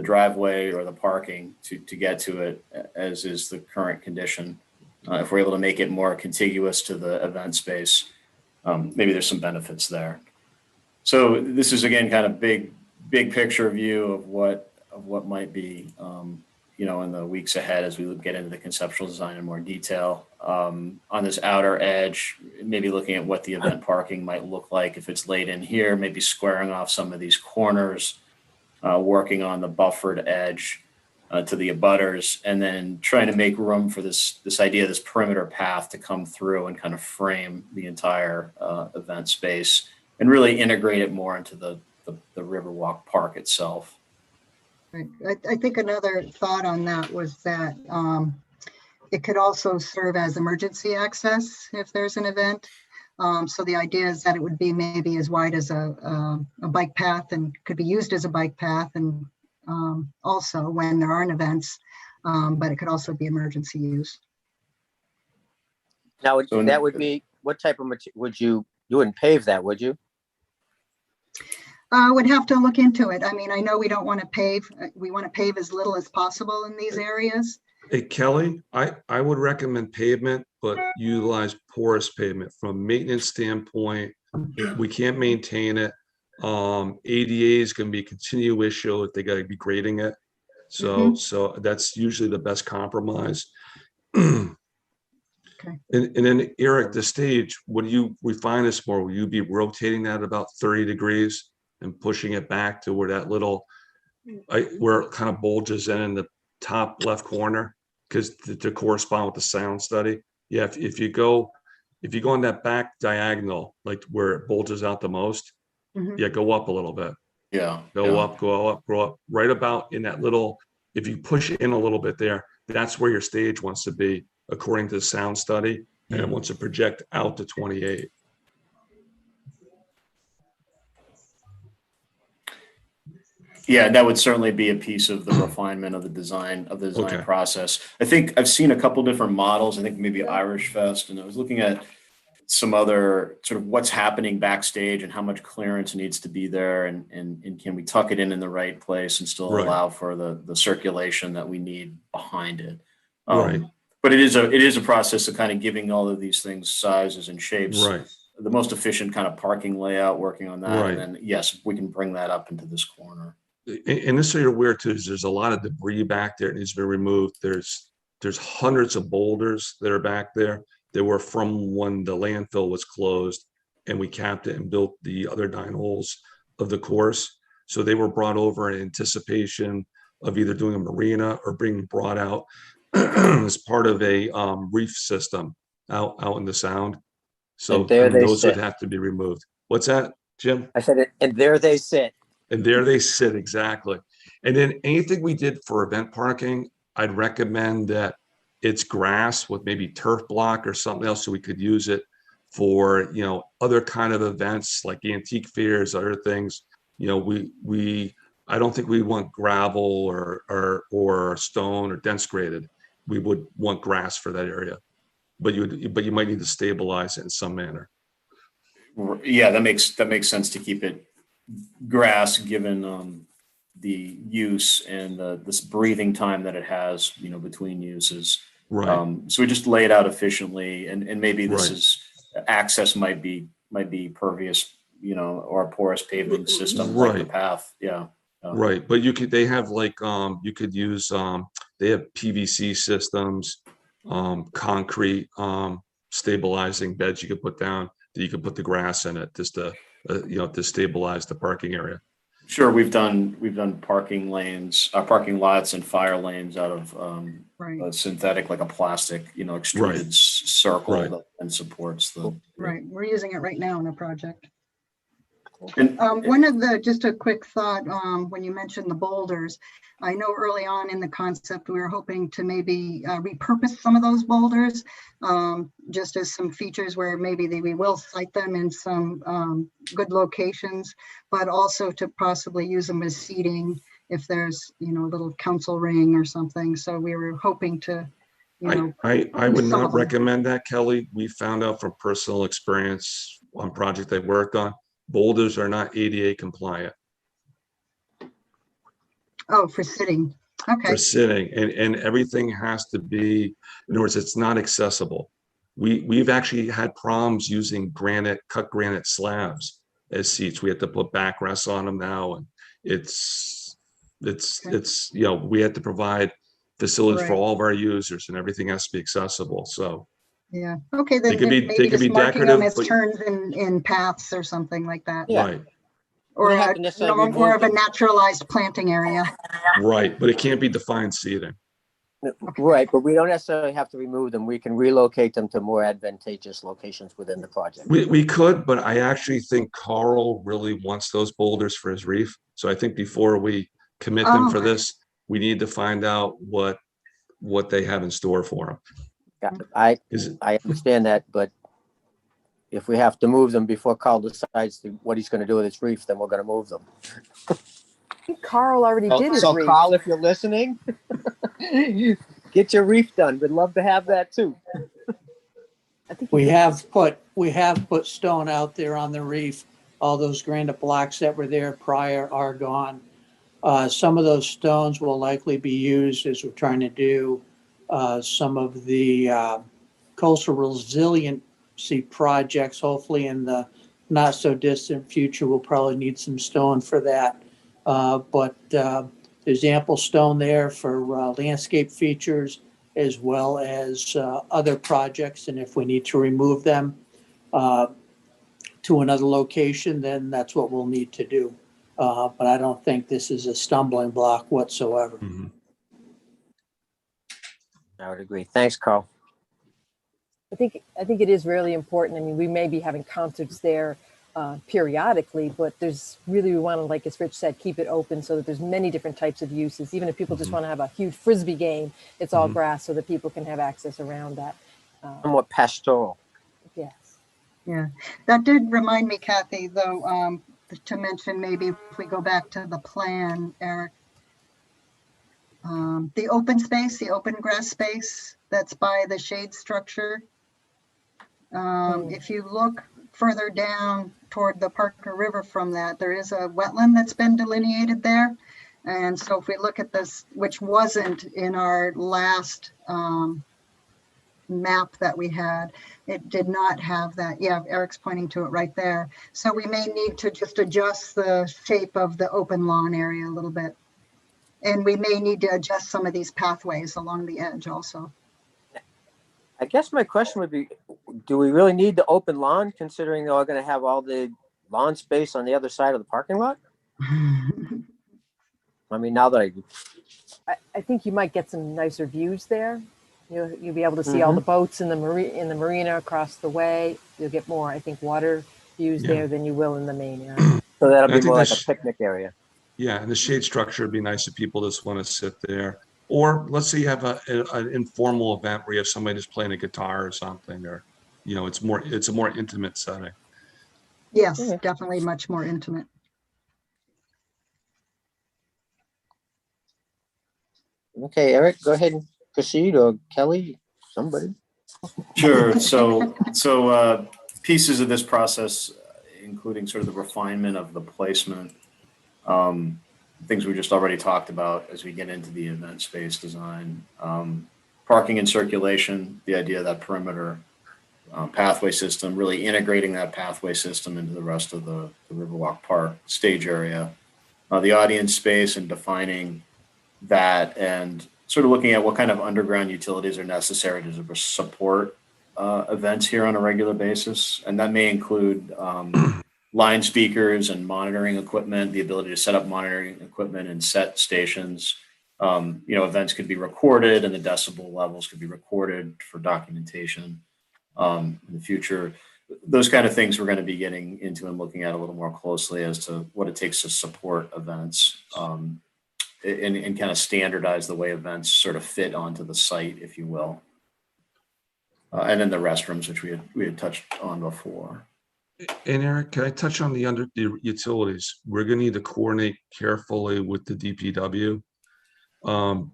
driveway or the parking to get to it, as is the current condition. If we're able to make it more contiguous to the event space, maybe there's some benefits there. So this is, again, kind of big picture view of what might be, in the weeks ahead as we get into the conceptual design in more detail. On this outer edge, maybe looking at what the event parking might look like if it's laid in here, maybe squaring off some of these corners, working on the buffered edge to the abutters, and then trying to make room for this idea, this perimeter path to come through and kind of frame the entire event space and really integrate it more into the Riverwalk Park itself. Right. I think another thought on that was that it could also serve as emergency access if there's an event. So the idea is that it would be maybe as wide as a bike path and could be used as a bike path, and also when there aren't events, but it could also be emergency use. Now, that would be, what type of material you wouldn't pave that, would you? Would have to look into it. I mean, I know we don't want to pave. We want to pave as little as possible in these areas. Hey, Kelly, I would recommend pavement, but utilize porous pavement. From a maintenance standpoint, we can't maintain it. ADA is going to be a continual issue if they got to be grading it. So that's usually the best compromise. Okay. And then Eric, the stage, what do you refine this more? Will you be rotating that about 30 degrees and pushing it back to where that little, where it kind of bulges in the top left corner, because to correspond with the sound study? Yeah, if you go on that back diagonal, like where it bulges out the most, yeah, go up a little bit. Yeah. Go up, go up, right about in that little, if you push in a little bit there, that's where your stage wants to be, according to the sound study, and it wants to project out to 28. Yeah, that would certainly be a piece of the refinement of the design process. I think I've seen a couple different models. I think maybe Irish Fest, and I was looking at some other sort of what's happening backstage and how much clearance needs to be there, and can we tuck it in the right place and still allow for the circulation that we need behind it. Right. But it is a process of kind of giving all of these things sizes and shapes. Right. The most efficient kind of parking layout, working on that. Right. And then, yes, we can bring that up into this corner. And this, so you're aware too, is there's a lot of debris back there that needs to be removed. There's hundreds of boulders that are back there that were from when the landfill was closed and we capped it and built the other 9 holes of the course. So they were brought over in anticipation of either doing a marina or being brought out as part of a reef system out in the sound. So And there I mean, they those would sit. have to be removed. What's that, Jim? I said it, and there they sit. And there they sit, exactly. And then anything we did for event parking, I'd recommend that it's grass with maybe turf block or something else so we could use it for, you know, other kind of events like antique fairs, other things. You know, I don't think we want gravel or stone or dense graded. We would want grass for that area, but you might need to stabilize it in some manner. Yeah, that makes sense to keep it grass, given the use and this breathing time that it has, you know, between uses. Right. So we just lay it out efficiently, and maybe this Right. is access might be pervious, you know, or a porous pavement system Right. like the path. Yeah. Right, but they have like you could use they have PVC systems, concrete stabilizing beds you could put down that you could put the grass in it just to you know, to stabilize the parking area. Sure, we've done parking lanes, parking lots and fire lanes out of Right. synthetic, like a plastic, you know, extruded Right. circle Right. that and supports the. Right. We're using it right now in a project. And, One of the, just a quick thought, when you mentioned the boulders, I know early on in the concept, we were hoping to maybe repurpose some of those boulders, just as some features where maybe we will site them in some good locations, but also to possibly use them as seating if there's, you know, a little council ring or something. So we were hoping to, you know. I would use some not of them. recommend that, Kelly. We found out from personal experience on project I worked on, boulders are not ADA compliant Oh, for sitting. Okay. for sitting, and everything has to be, in other words, it's not accessible. We've actually had problems using cut granite slabs as seats. We had to put backrests on them now, and it's you know, we had to provide facilities for Right. all of our users, and everything has to be accessible. So Yeah. Okay. Then could be- maybe they could just be marking them decorative, as but- turns in paths or something like that. Yeah. right, Or don't have to necessarily remove more of a them. naturalized planting area. right, but it can't be defined seating. Right, but we don't necessarily have to remove them. We can relocate them to more advantageous locations within the project. We could, but I actually think Carl really wants those boulders for his reef. So I think before we commit them for Oh. this, we need to find out what they have in store for him. Yeah, I understand that, but if we have to move them before Carl decides what he's going to do with his reef, then we're going to move them. I think Carl already did his So reef. Carl, if you're listening, get your reef done. We'd love to have that too. I think We have put stone out there on the reef. All those granite blocks that were there prior are gone. Some of those stones will likely be used as we're trying to do some of the coastal resiliency projects. Hopefully in the not so distant future, we'll probably need some stone for that. But there's ample stone there for landscape features as well as other projects. And if we need to remove them to another location, then that's what we'll need to do. But I don't think this is a stumbling block whatsoever. Mhm. I would agree. Thanks, Carl. I think it is really important. I mean, we may be having concerts there periodically, but we want to, like as Rich said, keep it open so that there's many different types of uses. Even if people just want to have a huge Frisbee game, it's all grass so that people can have access around that. Somewhat pastoral. Yes. Yeah, that did remind me, Kathy, though, to mention maybe if we go back to the plan, Eric, the open space, the open grass space that's by the shade structure. If you look further down toward the Parker River from that, there is a wetland that's been delineated there. And so if we look at this, which wasn't in our last map that we had, it did not have that. Yeah, Eric's pointing to it right there. So we may need to just adjust the shape of the open lawn area a little bit. And we may need to adjust some of these pathways along the edge also. I guess my question would be, do we really need the open lawn considering we're going to have all the lawn space on the other side of the parking lot? I mean, now that I think you might get some nicer views there. You'll be able to see all the boats in the marina across the way. You'll get more, I think, water views Yeah. there than you will in the main area. so that'll I be think more like a that's- picnic area. Yeah, and the shade structure would be nice if people just want to sit there. Or let's say you have an informal event where you have somebody just playing a guitar or something, or, it's a more intimate setting. Yes, Okay. definitely much more intimate. Okay, Eric, go ahead and proceed, or Kelly, somebody. Sure. So pieces of this process, including sort of the refinement of the placement, things we just already talked about as we get into the event space design, parking and circulation, the idea of that perimeter pathway system, really integrating that pathway system into the rest of the Riverwalk Park stage area, the audience space and defining that, and sort of looking at what kind of underground utilities are necessary to support events here on a regular basis. And that may include line speakers and monitoring equipment, the ability to set up monitoring equipment and set stations. Events could be recorded and the decibel levels could be recorded for documentation in the future. Those kind of things we're going to be getting into and looking at a little more closely as to what it takes to support events and kind of standardize the way events sort of fit onto the site, if you will. And then the restrooms, which we had touched on before. And Eric, can I touch on the utilities? We're going to need to coordinate carefully with the DPW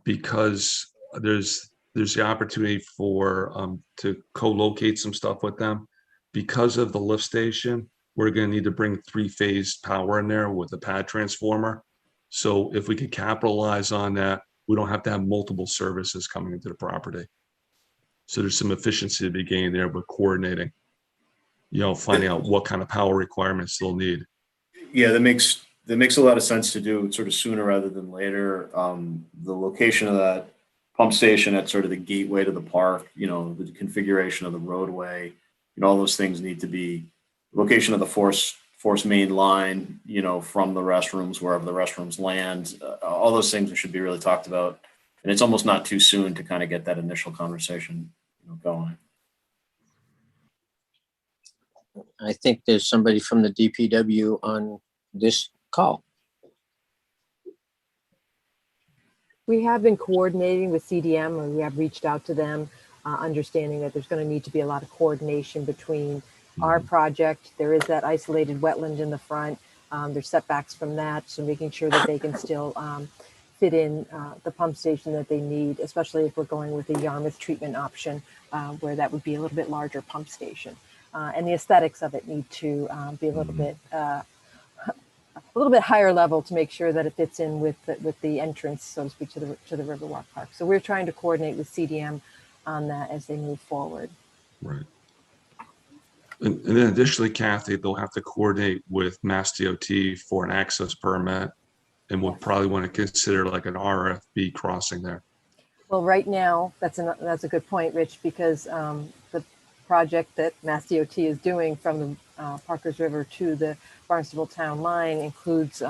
because there's the opportunity for to co-locate some stuff with them. Because of the lift station, we're going to need to bring 3-phase power in there with a pad transformer. So if we could capitalize on that, we don't have to have multiple services coming into the property. So there's some efficiency to be gained there, but coordinating, finding out what kind of power requirements they'll need. Yeah, that makes a lot of sense to do sort of sooner rather than later. The location of that pump station at sort of the gateway to the park, the configuration of the roadway, all those things need to be location of the force main line, from the restrooms, wherever the restrooms land, all those things should be really talked about. And it's almost not too soon to kind of get that initial conversation going. I think there's somebody from the DPW on this call. We have been coordinating with CDM, or we have reached out to them, understanding that there's going to need to be a lot of coordination between our project. There is that isolated wetland in the front. There's setbacks from that, so making sure that they can still fit in the pump station that they need, especially if we're going with the Yarmouth treatment option, where that would be a little bit larger pump station. And the aesthetics of it need to be a little bit higher level to make sure that it fits in with the entrance, so to speak, to the Riverwalk Park. So we're trying to coordinate with CDM on that as they move forward. Right. And then additionally, Kathy, they'll have to coordinate with Mass DOT for an access permit, and we'll probably want to consider like an RFB crossing there. Well, right now, that's a good point, Rich, because the project that Mass DOT is doing from the Parkers River to the Barnstable Town line includes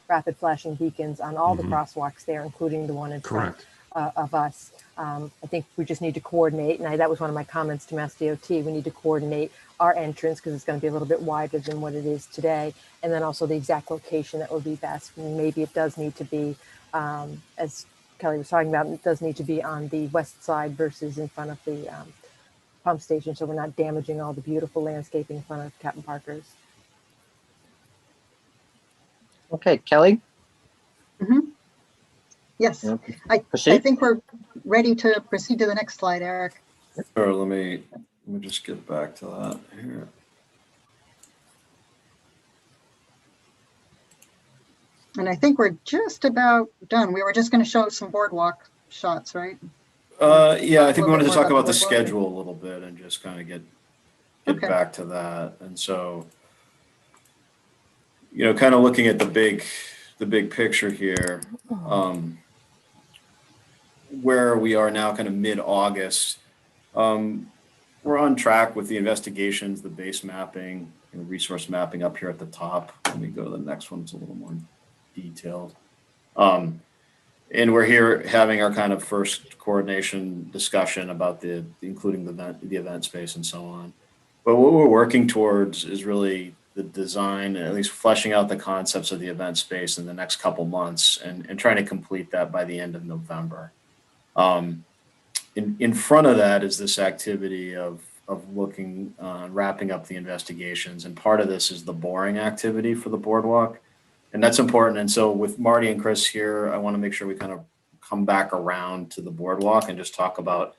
rapid flashing beacons on all the crosswalks there, including the one in front of us. I think we just need to coordinate, and that was one of my comments to Mass DOT. We need to coordinate our entrance because it's going to be a little bit wider than what it is today, and then also the exact location that would be best. Maybe it does need to be, as Kelly was talking about, it does need to be on the west side versus in front of the pump station, so we're not damaging all the beautiful landscaping in front of Captain Parker's. Okay, Kelly? Yes, I think we're ready to proceed to the next slide, Eric. Sure, let me just get back to that here. And I think we're just about done. We were just going to show some boardwalk shots, right? Yeah, I think we wanted to talk about the schedule a little bit and just kind of get back to that. And so, kind of looking at the big picture here, where we are now, kind of mid-August, we're on track with the investigations, the base mapping, resource mapping up here at the top. Let me go to the next one. It's a little more detailed. And we're here having our kind of first coordination discussion about including the event space and so on. But what we're working towards is really the design, at least fleshing out the concepts of the event space in the next couple months and trying to complete that by the end of November. In front of that is this activity of looking, wrapping up the investigations. And part of this is the boring activity for the boardwalk. And that's important. And so with Marty and Chris here, I want to make sure we kind of come back around to the boardwalk and just talk about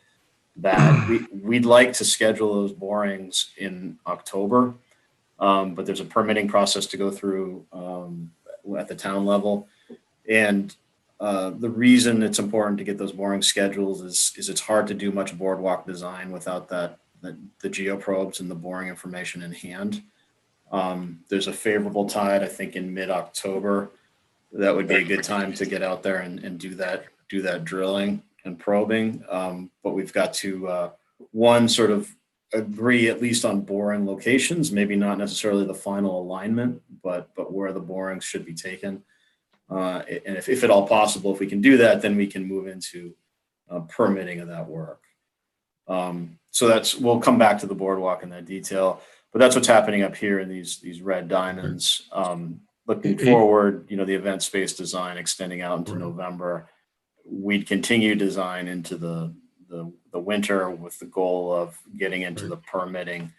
that. We'd like to schedule those borings in October, but there's a permitting process to go through at the town level. And the reason it's important to get those borings scheduled is it's hard to do much boardwalk design without the geoprobes and the boring information in hand. There's a favorable tide, I think, in mid-October. That would be a good time to get out there and do that drilling and probing. But we've got to one, sort of agree at least on boring locations, maybe not necessarily the final alignment, but where the borings should be taken. And if at all possible, if we can do that, then we can move into permitting of that work. So we'll come back to the boardwalk in that detail. But that's what's happening up here in these red diamonds. Looking forward, the event space design extending out into November. We'd continue design into the winter with the goal of getting into the permitting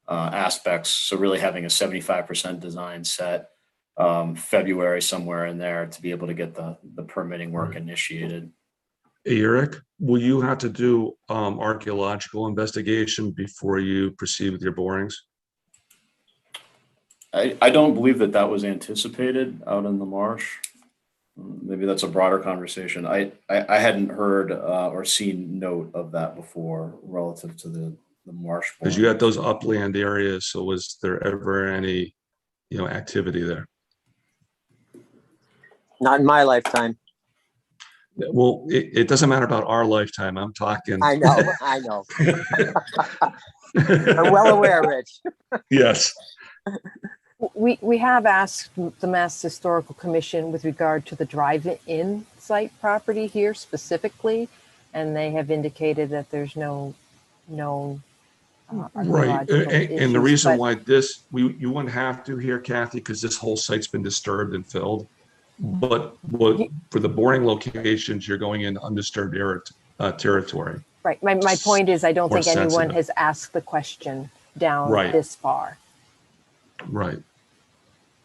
aspects. So really having a 75% design set February somewhere in there to be able to get the permitting work initiated. Hey, Eric, will you have to do archaeological investigation before you proceed with your borings? I don't believe that was anticipated out in the marsh. Maybe that's a broader conversation. I hadn't heard or seen note of that before relative to the marsh. Because you got those upland areas. So was there ever any, activity there? Not in my lifetime. Well, it doesn't matter about our lifetime. I'm talking. I know. I'm well aware, Rich. Yes. We have asked the Mass Historical Commission with regard to the drive-in site property here specifically, and they have indicated that there's no right. And the reason why you wouldn't have to here, Kathy, because this whole site's been disturbed and filled. But for the boring locations, you're going in undisturbed territory. Right. My point is, I don't think anyone sensitive. has asked the question down this far. Right.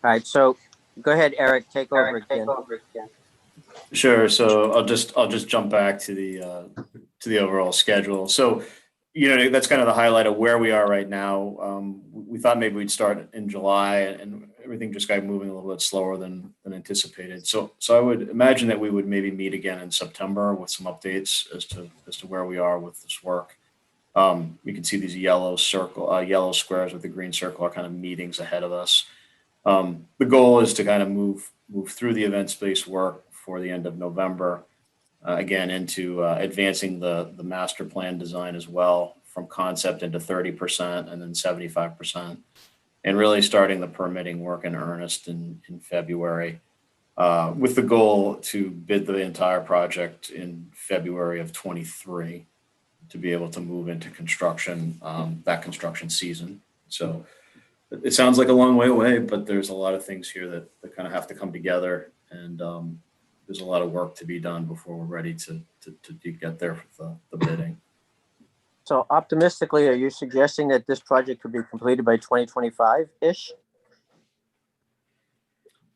All right. So go ahead, Eric. Take over again. Sure. So I'll just jump back to the overall schedule. So that's kind of the highlight of where we are right now. We thought maybe we'd start in July, and everything just got moving a little bit slower than anticipated. So I would imagine that we would maybe meet again in September with some updates as to where we are with this work. You can see these yellow squares with the green circle are kind of meetings ahead of us. The goal is to kind of move through the event space work for the end of November. Again, into advancing the master plan design as well, from concept into 30% and then 75%, and really starting the permitting work in earnest in February, with the goal to bid the entire project in February of 23 to be able to move into construction, that construction season. So it sounds like a long way away, but there's a lot of things here that kind of have to come together, and there's a lot of work to be done before we're ready to get there with the bidding. So optimistically, are you suggesting that this project could be completed by 2025-ish?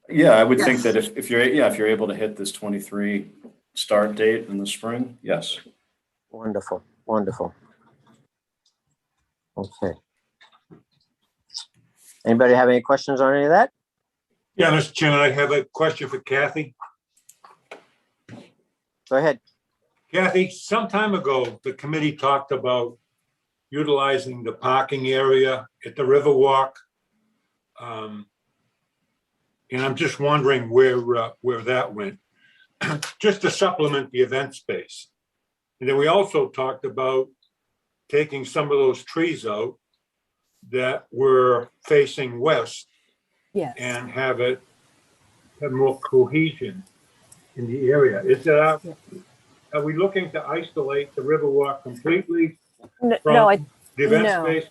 Yeah, I would think that if you're able to hit this 23 start date in the spring, yes. Wonderful. Okay. Anybody have any questions on any of that? Yeah, Mr. Chairman, I have a question for Kathy. Go ahead. Kathy, some time ago, the committee talked about utilizing the parking area at the Riverwalk. And I'm just wondering where that went, just to supplement the event space. And then we also talked about taking some of those trees out that were facing west Yes. and have more cohesion in the area. Is that, are we looking to isolate the Riverwalk completely No, from the event no. space?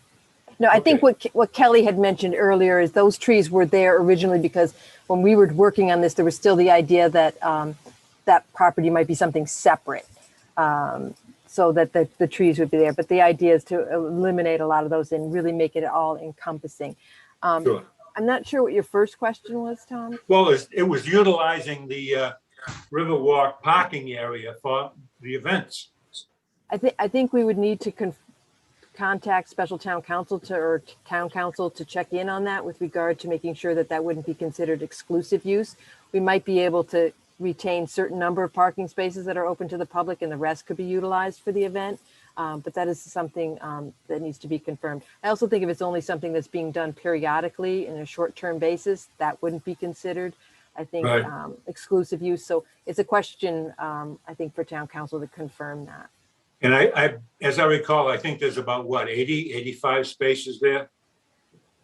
No, I think what Kelly had mentioned earlier is those trees were there originally because when we were working on this, there was still the idea that that property might be something separate, so that the trees would be there. But the idea is to eliminate a lot of those and really make it all encompassing. Sure. I'm not sure what your first question was, Tom. Well, it was utilizing the Riverwalk parking area for the events. I think we would need to contact special town council or town council to check in on that with regard to making sure that that wouldn't be considered exclusive use. We might be able to retain certain number of parking spaces that are open to the public and the rest could be utilized for the event. But that is something that needs to be confirmed. I also think if it's only something that's being done periodically in a short-term basis, that wouldn't be considered, I think, Right. Exclusive use. So it's a question, I think, for town council to confirm that. And I, as I recall, I think there's about what, 80, 85 spaces there?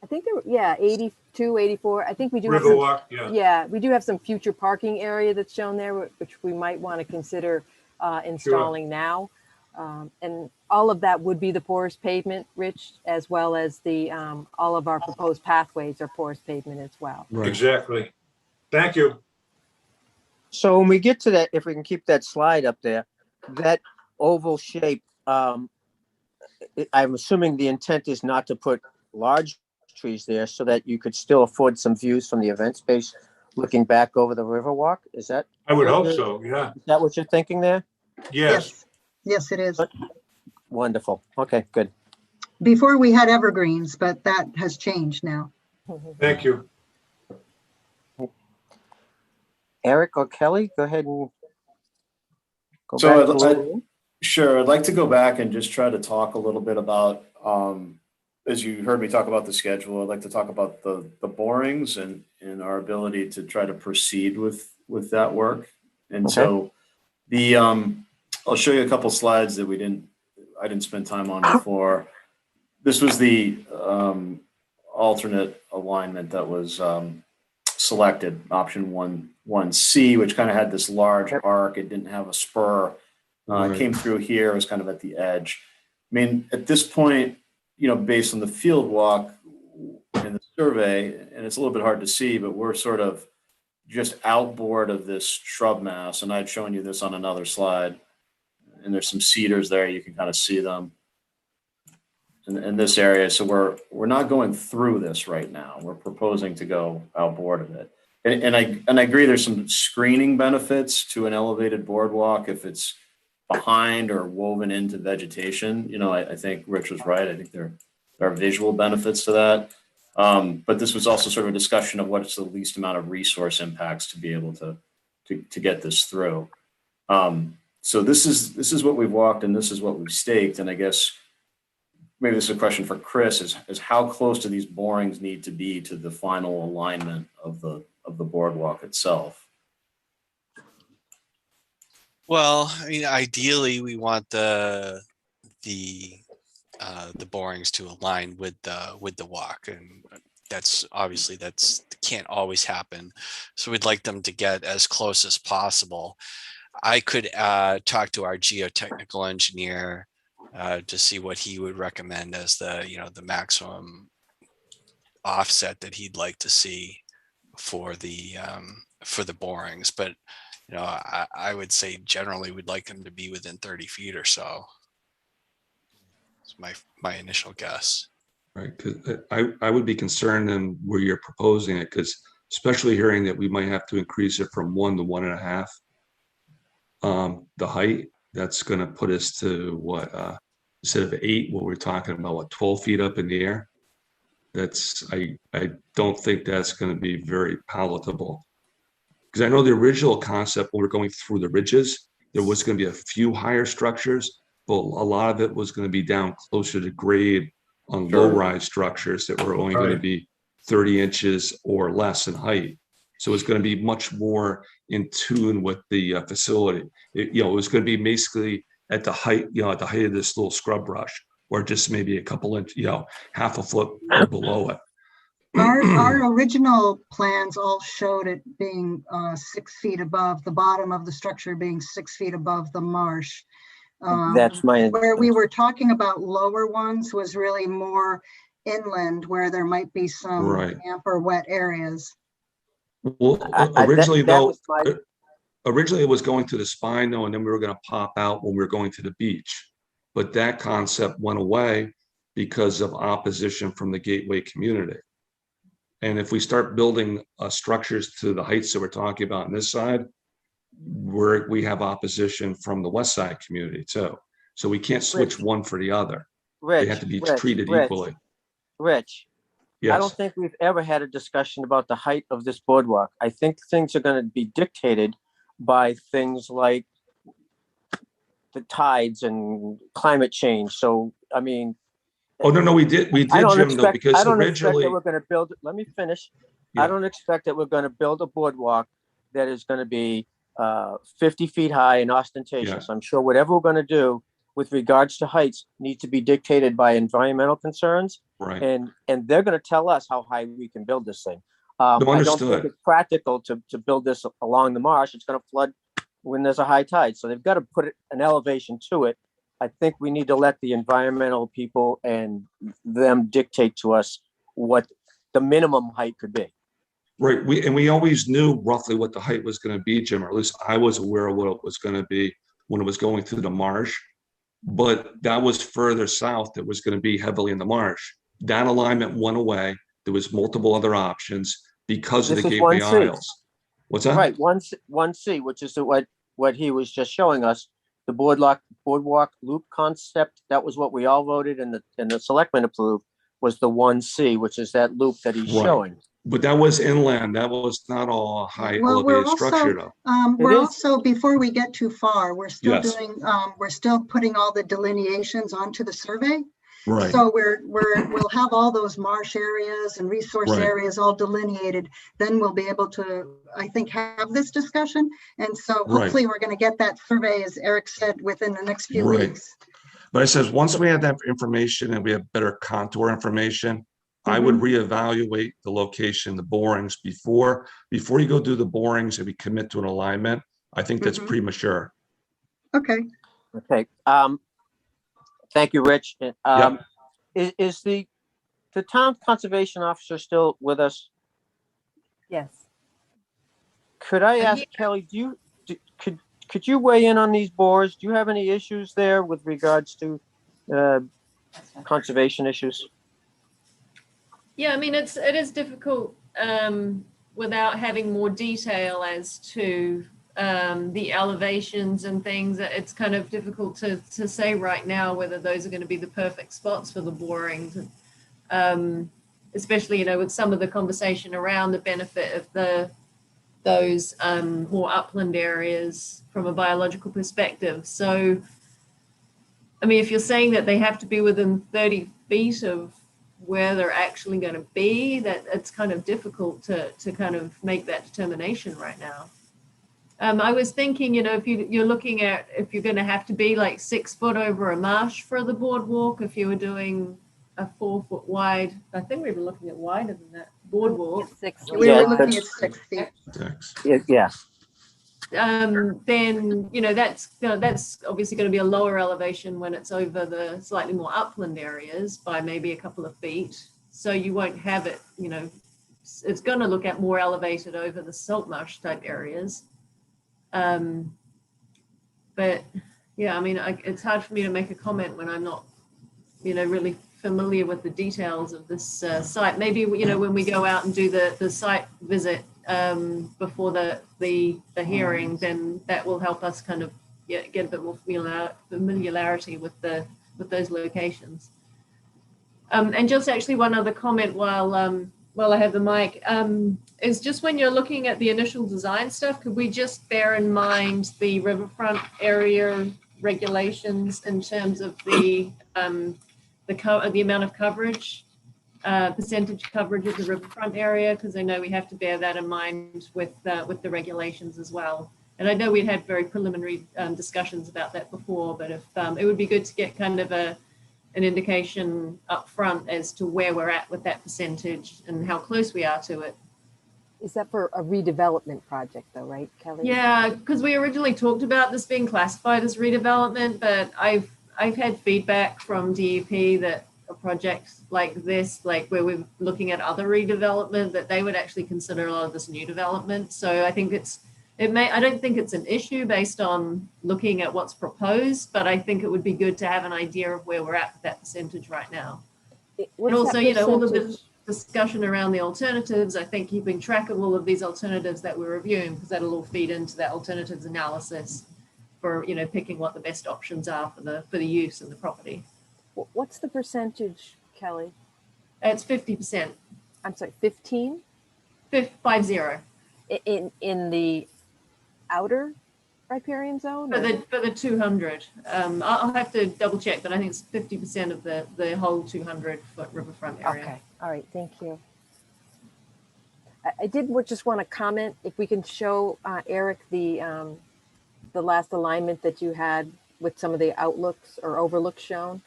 I think there were, 82, 84. I think we do Riverwalk, have yeah, we do have some future parking area that's shown there, which we might want to consider installing now. And all of that would be the porous pavement, Rich, as well as the all of our proposed pathways are porous pavement as well. Right. Exactly. Thank you. So when we get to that, if we can keep that slide up there, that oval shape, I'm assuming the intent is not to put large trees there so that you could still afford some views from the event space looking back over the Riverwalk. Is that? I would hope so, yeah. Is that what you're thinking there? Yes. Yes, it is. Wonderful. Okay, good. Before we had evergreens, but that has changed now. Thank you. Eric or Kelly, go ahead and go So back I'd- a little. Sure, I'd like to go back and just try to talk a little bit about, as you heard me talk about the schedule, I'd like to talk about the borings and our ability to try to proceed with that work. And Okay. so I'll show you a couple slides that I didn't spend time on before. This was the alternate alignment that was selected, option 1C, which kind of had this large arc. It didn't have a spur. It came through here, it was kind of at the edge. I mean, at this point, based on the field walk and the survey, and it's a little bit hard to see, but we're sort of just outboard of this shrub mass. And I'd shown you this on another slide. And there's some cedars there, you can kind of see them in this area. So we're not going through this right now. We're proposing to go outboard of it. And I agree there's some screening benefits to an elevated boardwalk if it's behind or woven into vegetation. I think Rich was right. I think there are visual benefits to that. But this was also sort of a discussion of what's the least amount of resource impacts to be able to get this through. So this is what we've walked and this is what we've staked. And I guess maybe this is a question for Chris is how close do these borings need to be to the final alignment of the boardwalk itself? Well, I mean, ideally, we want the borings to align with the walk, and that's can't always happen. So we'd like them to get as close as possible. I could talk to our geotechnical engineer to see what he would recommend as the maximum offset that he'd like to see for the borings, but. I would say generally we'd like them to be within 30 feet or so. It's my initial guess. Right, because I would be concerned in where you're proposing it, because especially hearing that we might have to increase it from 1 to 1.5. The height, that's going to put us to what, instead of 8, what we're talking about, what, 12 feet up in the air? I don't think that's going to be very palatable. Because I know the original concept when we're going through the ridges, there was going to be a few higher structures, but a lot of it was going to be down closer to grade on low-rise structures that were only going to be 30 inches or less in height. So it's going to be much more in tune with the facility. It was going to be basically at the height, at the height of this little scrub brush. or just maybe a couple inch, half a foot or below it. Our original plans all showed it being 6 feet above the bottom of the structure, being 6 feet above the marsh. That's my. Where we were talking about lower ones was really more inland, where there might be some Right. damp or wet areas. Well, I- originally that though, was my- originally it was going to the spine though, and then we were going to pop out when we were going to the beach. But that concept went away because of opposition from the Gateway community. And if we start building structures to the heights that we're talking about on this side, we have opposition from the west side community too. So we can't switch one for the other. They have to be treated equally. Rich, I don't Yes, think we've ever had a discussion about the height of this boardwalk. I think things are going to be dictated by things like the tides and climate change. So, I mean, oh, no, we did, I don't Jim, though, expect, because I don't expect originally, that we're going to build, let me finish. Yeah. I don't expect that we're going to build a boardwalk that is going to be 50 feet high and ostentatious. I'm sure whatever we're going to do with regards to heights needs to be dictated by environmental concerns. right, And they're going to tell us how high we can build this thing. No, I don't understood. think it's practical to build this along the marsh. It's going to flood when there's a high tide. So they've got to put an elevation to it. I think we need to let the environmental people and them dictate to us what the minimum height could be. right. We always knew roughly what the height was going to be, Jim, or at least I was aware of what it was going to be when it was going through the marsh. But that was further south that was going to be heavily in the marsh. That alignment went away. There was multiple other options because of This the is Gateway 1C. Isles. What's that? Right, 1C, which is what he was just showing us, the boardwalk loop concept. That was what we all voted and the selectmen approved, was the 1C, which is that loop that he's Right. showing. But that was inland. That was not all high Well, we're elevated structure also, though. we're is. also, before we get too far, we're still Yes. doing, we're still putting all the delineations onto the survey. Right. So we'll have all those marsh areas and resource Right. areas all delineated. Then we'll be able to, I think, have this discussion. And so Right. hopefully we're going to get that survey, as Eric said, within the next few Right. weeks. But I says, once we have that information and we have better contour information, I would reevaluate the location, the borings before you go do the borings and we commit to an alignment. I think that's premature. Okay. Okay. Thank you, Rich. Is the town conservation officer still with us? Yes. Could I ask Kelly, could you weigh in on these bores? Do you have any issues there with regards to conservation issues? Yeah, I mean, it is difficult without having more detail as to the elevations and things. It's kind of difficult to say right now whether those are going to be the perfect spots for the borings, especially, with some of the conversation around the benefit of those more upland areas from a biological perspective. So, I mean, if you're saying that they have to be within 30 feet of where they're actually going to be, that it's kind of difficult to kind of make that determination right now. I was thinking, if you're looking at, if you're going to have to be like 6 foot over a marsh for the boardwalk, if you were doing a 4 foot wide, I think we were looking at wider than that boardwalk. 6 We Yeah, were looking at that's- 6 feet. Thanks. Yeah. Then that's obviously going to be a lower elevation when it's over the slightly more upland areas by maybe a couple of feet. So you won't have it, it's going to look at more elevated over the salt marsh type areas. But yeah, I mean, it's hard for me to make a comment when I'm not, really familiar with the details of this site. Maybe, when we go out and do the site visit before the hearing, then that will help us kind of get a bit more familiarity with those locations. And just actually one other comment while I have the mic, is just when you're looking at the initial design stuff, could we just bear in mind the riverfront area regulations in terms of the amount of coverage, percentage coverage of the riverfront area? Because I know we have to bear that in mind with the regulations as well. And I know we'd had very preliminary discussions about that before, but if it would be good to get kind of a an indication up front as to where we're at with that percentage and how close we are to it. Is that for a redevelopment project though, right, Kelly? Yeah, because we originally talked about this being classified as redevelopment, but I've had feedback from DEP that a project like this, like where we're looking at other redevelopment, that they would actually consider a lot of this new development. So I think I don't think it's an issue based on looking at what's proposed, but I think it would be good to have an idea of where we're at with that percentage right now. What's And also, that all the percentage? discussion around the alternatives, I think keeping track of all of these alternatives that we're reviewing, because that'll all feed into that alternatives analysis for, picking what the best options are for the use of the property. What's the percentage, Kelly? It's 50%. I'm sorry, 15? 50. In the outer riparian zone? For the 200. I'll have to double check, but I think it's 50% of the whole 200-foot riverfront area. Okay, all right, thank you. I did just want to comment, if we can show Eric the last alignment that you had with some of the outlooks or overlooks shown.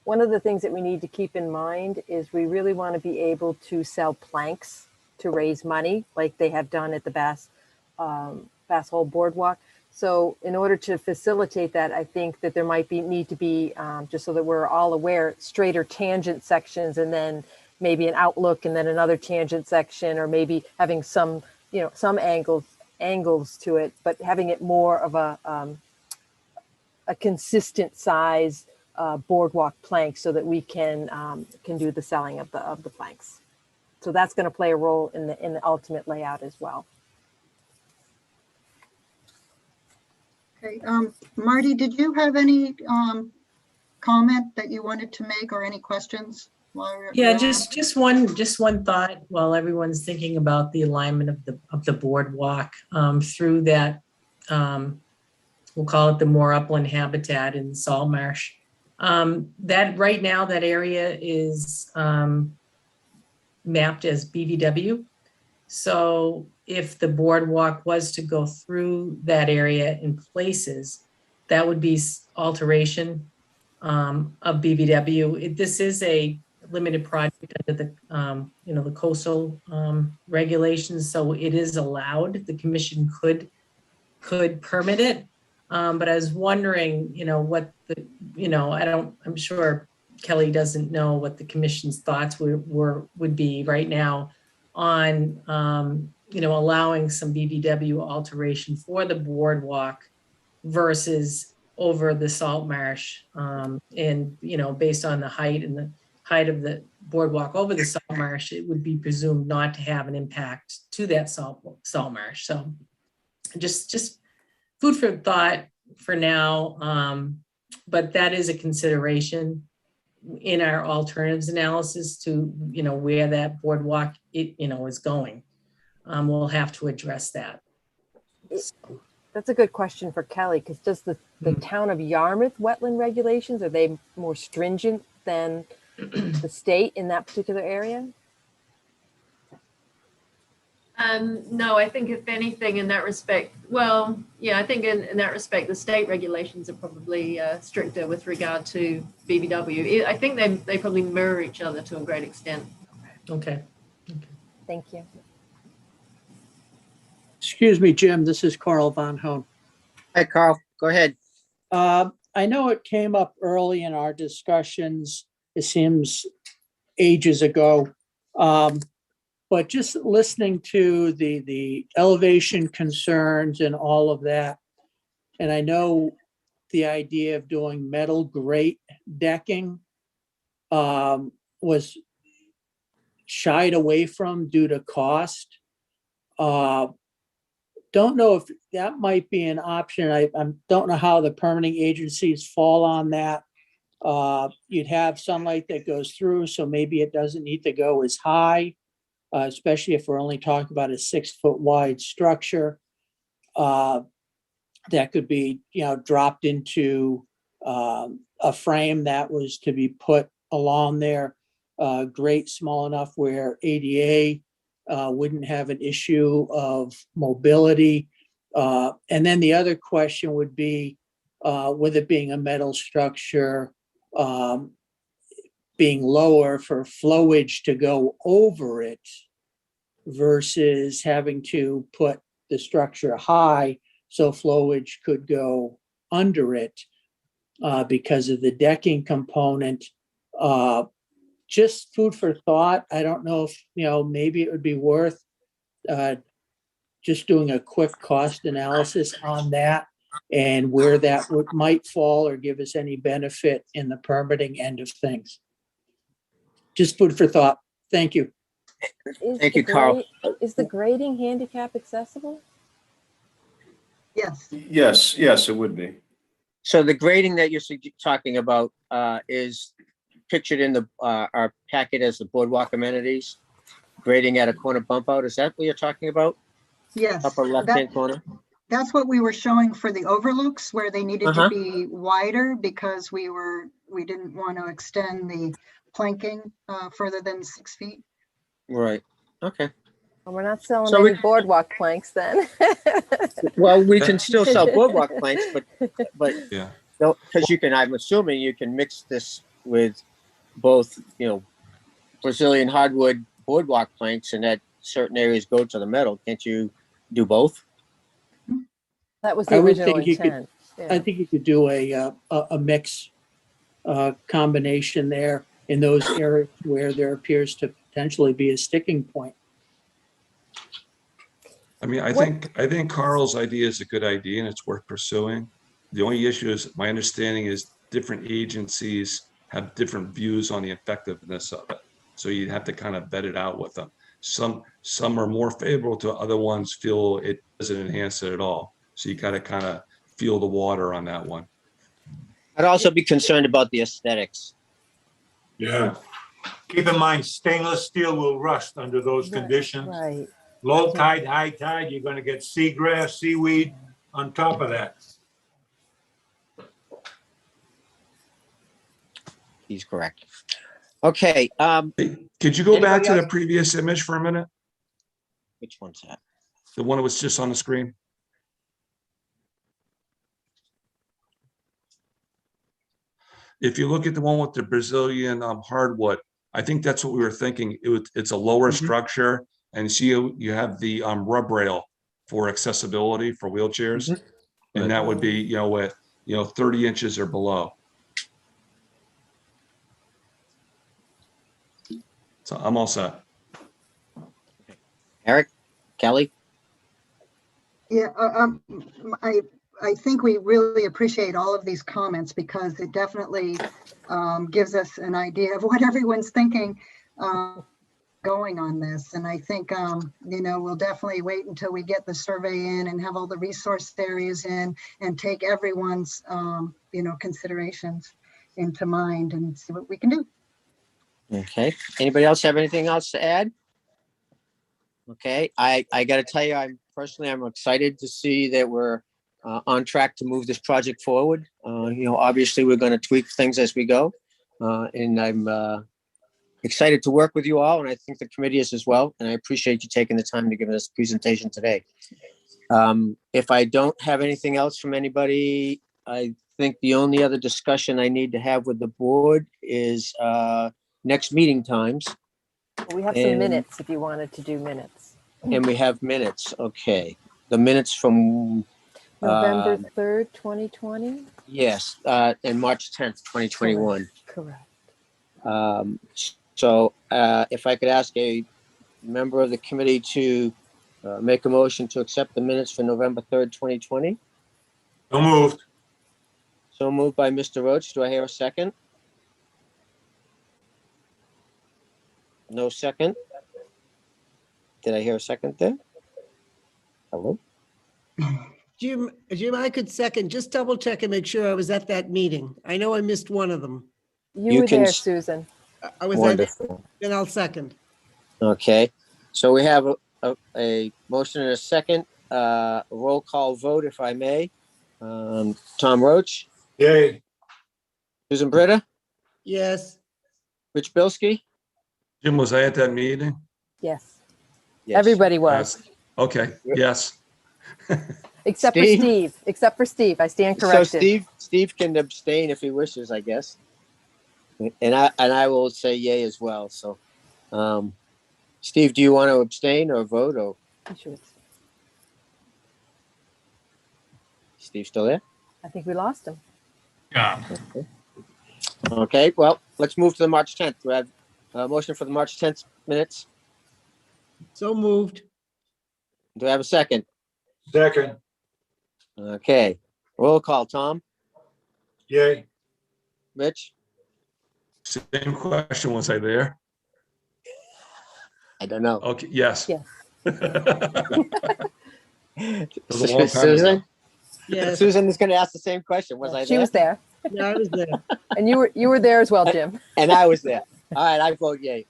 One of the things that we need to keep in mind is we really want to be able to sell planks to raise money like they have done at the Bass Hole Boardwalk. So in order to facilitate that, I think that there might need to be, just so that we're all aware, straighter tangent sections, and then maybe an outlook and then another tangent section, or maybe having some, some angles to it, but having it more of a consistent size boardwalk plank so that we can do the selling of the planks. So that's going to play a role in the ultimate layout as well. Okay, Marty, did you have any comment that you wanted to make or any questions? Yeah, just one thought while everyone's thinking about the alignment of the boardwalk through that, we'll call it the more upland habitat in the salt marsh. That right now, that area is mapped as BVW. So if the boardwalk was to go through that area in places, that would be alteration of BVW. This is a limited project under the the coastal regulations, so it is allowed. The commission could permit it, but I was wondering, what I'm sure Kelly doesn't know what the commission's thoughts would be right now on allowing some BVW alteration for the boardwalk versus over the salt marsh, and based on the height and the height of the boardwalk over the salt marsh, it would be presumed not to have an impact to that salt marsh. So just food for thought for now, but that is a consideration in our alternatives analysis to where that boardwalk is going. We'll have to address that. That's a good question for Kelly, because does the town of Yarmouth wetland regulations, are they more stringent than the state in that particular area? No, I think if anything in that respect, well, yeah, I think in that respect, the state regulations are probably stricter with regard to BVW. I think they probably mirror each other to a great extent. Okay. Thank you. Excuse me, Jim, this is Carl Von Hoen. Hi, Carl, go ahead. I know it came up early in our discussions, it seems ages ago, but just listening to the elevation concerns and all of that, and I know the idea of doing metal grate decking was shied away from due to cost. Don't know if that might be an option. I don't know how the permitting agencies fall on that. You'd have sunlight that goes through, so maybe it doesn't need to go as high, especially if we're only talking about a 6-foot wide structure that could be, dropped into a frame that was to be put along there, grate small enough where ADA wouldn't have an issue of mobility. And then the other question would be, with it being a metal structure, being lower for flowage to go over it versus having to put the structure high so flowage could go under it because of the decking component. Just food for thought. I don't know if, maybe it would be worth just doing a quick cost analysis on that and where that might fall or give us any benefit in the permitting end of things. Just food for thought. Thank you. Thank you, Carl. Is the grading handicap accessible? Yes. Yes, it would be. So the grading that you're talking about is pictured in the our packet as the boardwalk amenities, grading at a corner bump out. Is that what you're talking about? Yes. Upper left-hand corner? That's what we were showing for the overlooks where they needed to be wider because we didn't want to extend the planking further than 6 feet. Right. Okay. Well, we're not selling So any boardwalk planks then. Well, we can still sell boardwalk planks, but Yeah. because I'm assuming you can mix this with both, Brazilian hardwood boardwalk planks and that certain areas go to the metal. Can't you do both? That was the I would original think you could- intent. I think you could do a mix combination there in those areas where there appears to potentially be a sticking point. I mean, I think Carl's idea is a good idea and it's worth pursuing. The only issue is, my understanding is different agencies have different views on the effectiveness of it. So you'd have to kind of vet it out with them. Some are more favorable to other ones feel it doesn't enhance it at all. So you gotta kind of feel the water on that one. I'd also be concerned about the aesthetics. Yeah. Keep in mind, stainless steel will rust under those conditions. Right. Low tide, high tide, you're gonna get seagrass, seaweed on top of that. He's correct. Okay. Could you go back Anybody to the else? previous image for a minute? Which one's that? The one that was just on the screen? If you look at the one with the Brazilian hardwood, I think that's what we were thinking. It's a lower structure, and see you have the rub rail for accessibility for wheelchairs, and that would be at 30 inches or below. So I'm all set. Eric? Kelly? Yeah, I think we really appreciate all of these comments because it definitely gives us an idea of what everyone's thinking going on this. And I think, we'll definitely wait until we get the survey in and have all the resource areas in and take everyone's, considerations into mind and see what we can do. Okay. Anybody else have anything else to add? Okay. I got to tell you, I'm excited to see that we're on track to move this project forward. Obviously we're going to tweak things as we go. And I'm excited to work with you all. And I think the committee is as well. And I appreciate you taking the time to give us a presentation today. If I don't have anything else from anybody, I think the only other discussion I need to have with the board is next meeting times. We have some minutes if you wanted to do minutes. And we have minutes. Okay. The minutes from November 3rd, 2020? yes, and March 10th, 2021. Correct. So if I could ask a member of the committee to make a motion to accept the minutes for November 3rd, 2020. So moved. So moved by Mr. Roach. Do I hear a second? No second. Did I hear a second there? Hello? Jim, I could second, just double check and make sure I was at that meeting. I know I missed one of them. You were can there, s- Susan. I was, Wonderful. then I'll second. Okay, so we have a motion and a second, roll call vote, if I may. Tom Roach, Yay. Susan Britta, Yes. Rich Bilski? Jim, was I at that meeting? Yes. Yes. Everybody was, Okay, yes. except Steve? for Steve. I stand corrected. So Steve can abstain if he wishes, I guess. And I will say yay as well. So, Steve, do you want to abstain or vote, or Sure. Steve still there? I think we lost him. Yeah. Okay, well, let's move to the March 10th. Do I have a motion for the March 10th minutes? So moved. Do I have a second? Second, Okay, roll call. Tom, yay. Rich, Same question, was I there? I don't know. Okay, yes. Yes. was a long time Susan? ago. Yes, Susan is going to ask the same question. Was I She there? was there. yeah, I was there. And you were there as well, Jim. And I was there. All right, I vote yay.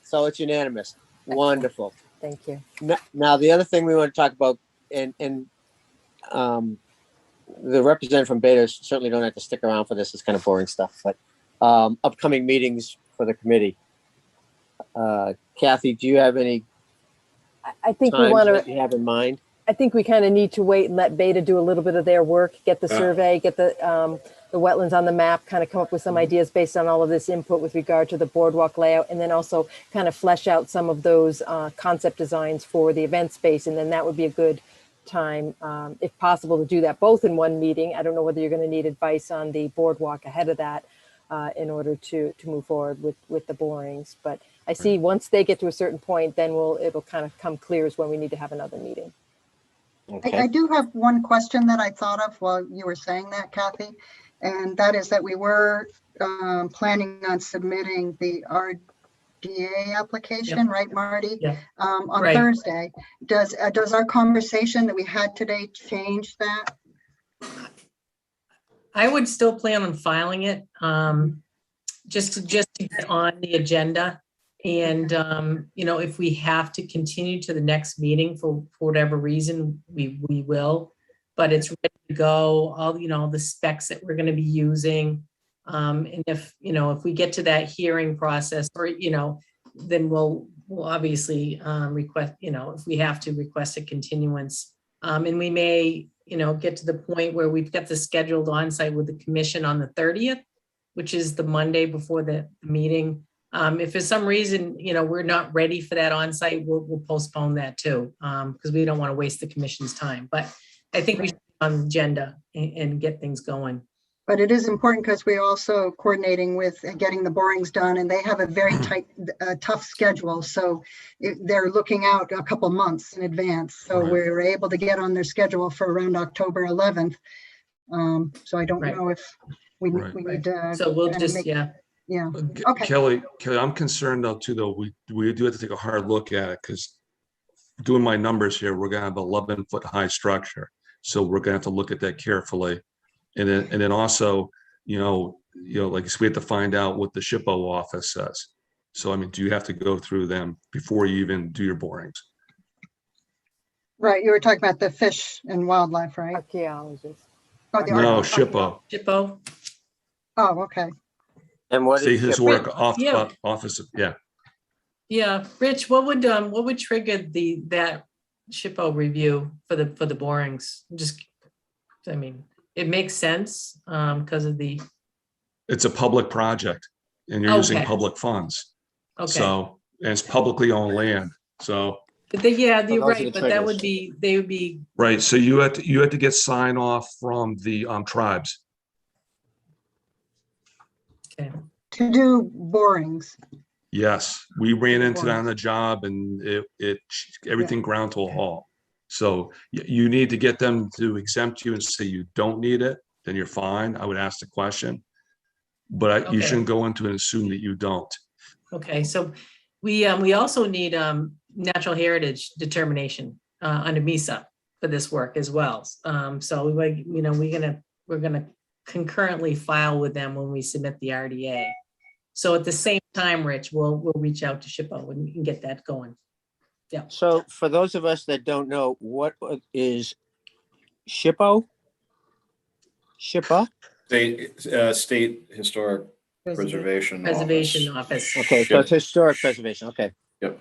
So it's unanimous. Wonderful. Thank you. Now, the other thing we want to talk about, and the representative from Beta certainly don't have to stick around for this. It's kind of boring stuff, but upcoming meetings for the committee. Kathy, do you have any I think we times want that to, you have in mind? I think we kind of need to wait and let Beta do a little bit of their work, get the Yeah. survey, get the wetlands on the map, kind of come up with some ideas based on all of this input with regard to the boardwalk layout, and then also kind of flesh out some of those concept designs for the event space. And then that would be a good time, if possible, to do that both in one meeting. I don't know whether you're going to need advice on the boardwalk ahead of that in order to move forward with the borings. But I see once they get to a certain point, then it'll kind of come clear as when we need to have another meeting. Okay. I do have one question that I thought of while you were saying that, Kathy, and that is that we were planning on submitting the RDA application, right, Marty? Yeah. On Right. Thursday. Does our conversation that we had today change that? I would still plan on filing it, just to get on the agenda. And, if we have to continue to the next meeting for whatever reason, we will. But it's ready to go, all, the specs that we're going to be using. And if we get to that hearing process, or, then we'll obviously request, if we have to request a continuance. And we may, get to the point where we've got the scheduled onsite with the commission on the 30th, which is the Monday before the meeting. If for some reason, we're not ready for that onsite, we'll postpone that too, because we don't want to waste the commission's time. But I think we should be on the agenda and get things going. But it is important because we're also coordinating with getting the borings done, and they have a very tight, tough schedule. So they're looking out a couple months in advance. So Right. we're able to get on their schedule for around October 11th. So I don't Right. know if we Right. need to. So we'll kinda just, make- yeah. Yeah. Okay. Kelly, I'm concerned though too, though, we do have to take a hard look at it, because doing my numbers here, we're gonna have 11-foot high structure. So we're gonna have to look at that carefully. And then also, like we have to find out what the SHPO office says. So, do you have to go through them before you even do your borings? Right. You were talking about the fish and wildlife, right? Archaeologists. Oh, the No, arch- SHPO, Chippo? Oh, okay. And what State is Historic Yeah. Office, yeah. Yeah, Rich, what would trigger that SHPO review for the borings? It makes sense because of the, It's a public project and you're using Okay. public funds. okay. So, and it's publicly owned land. So, But you're those are right, the but that would triggers. they would be, right, so you had to get sign off from the tribes. okay. To do borings. Yes, we ran into that on the job and everything ground to a halt. So you need to get them to exempt you and say you don't need it, then you're fine. I would ask the question. But you Okay. shouldn't go into it and assume that you don't. Okay, so we also need natural heritage determination under MISA for this work as well. So we're gonna concurrently file with them when we submit the RDA. So at the same time, Rich, we'll reach out to SHPO and get that going. Yeah. So for those of us that don't know, what is SHPO? SHPO? State Historic Preservation Preservation Office. Office. Okay, so it's historic preservation. Okay. Yep.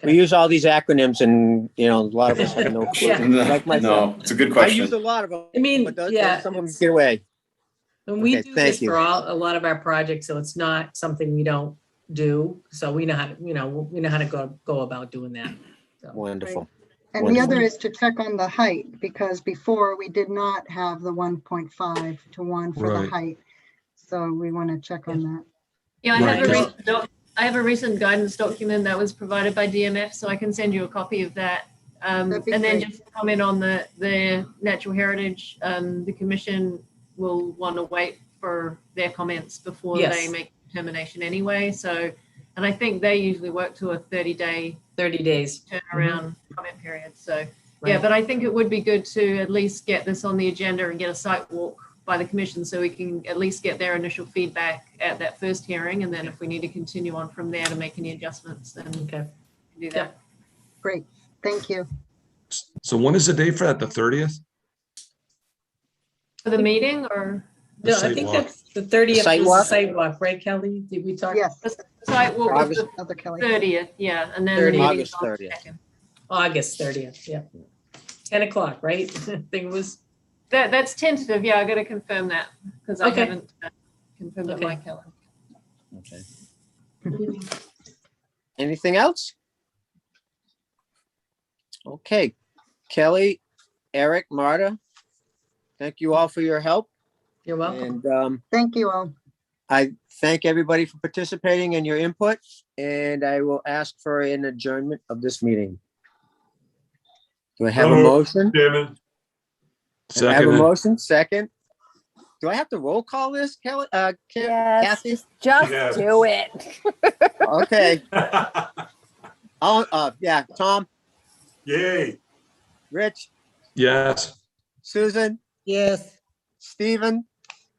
We use all these acronyms and, a lot of us have no clue. Yeah. Like myself. No, it's a good I use question. a lot of them. I mean, but those, yeah, some of them it's- get away. And we Okay, do thank this you. for a lot of our projects, so it's not something we don't do. So we know how to, we know how to go about doing that. So. Wonderful. And the other is to check on the height, because before we did not have the 1.5 to 1 for the Right. height. So we want to check on that. Yeah, Right, I have a recent guidance document that was provided by DMF, so I can send you a copy of that. That'd be And then great. just comment on the natural heritage. The commission will want to wait for their comments before Yes. they make a determination anyway. So, and I think they usually work to a 30-day 30 days. turnaround comment period. So, yeah, Right. but I think it would be good to at least get this on the agenda and get a site walk by the commission so we can at least get their initial feedback at that first hearing. And then if we need to continue on from there to make any adjustments, then we Okay. can do that. Great. Thank you. So when is the date for that? The 30th? For the meeting or The No, I site think walk. that's the 30th Site was the walk? sidewalk, right, Kelly? Did we talk? Yes, the site walk was August, the Other Kelly. 30th, yeah. And then 30th. the meeting's August on the 30th. 2nd. August 30th, yeah. 10 o'clock, right? I think it was, That's tentative. Yeah, I got to confirm that because I Okay. haven't confirmed it Okay. my calendar. okay. Anything else? Okay, Kelly, Eric, Marta, thank you all for your help. you're welcome. And Thank you all. I thank everybody for participating and your input, and I will ask for an adjournment of this meeting. Do I have a So moved. motion? Chairman, I have a Second. motion, second. Do I have to roll call this, Kelly? Yes, Kathy? just Yes. do it. Okay. Yeah, Tom, yay. Rich, Yes. Susan, Yes. Stephen.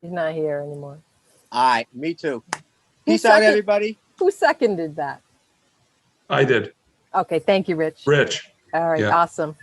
He's not here anymore. All right, me too. Who Peace out, second- everybody. Who seconded that? I did. Okay, thank you, Rich. Rich. All right, Yeah. awesome.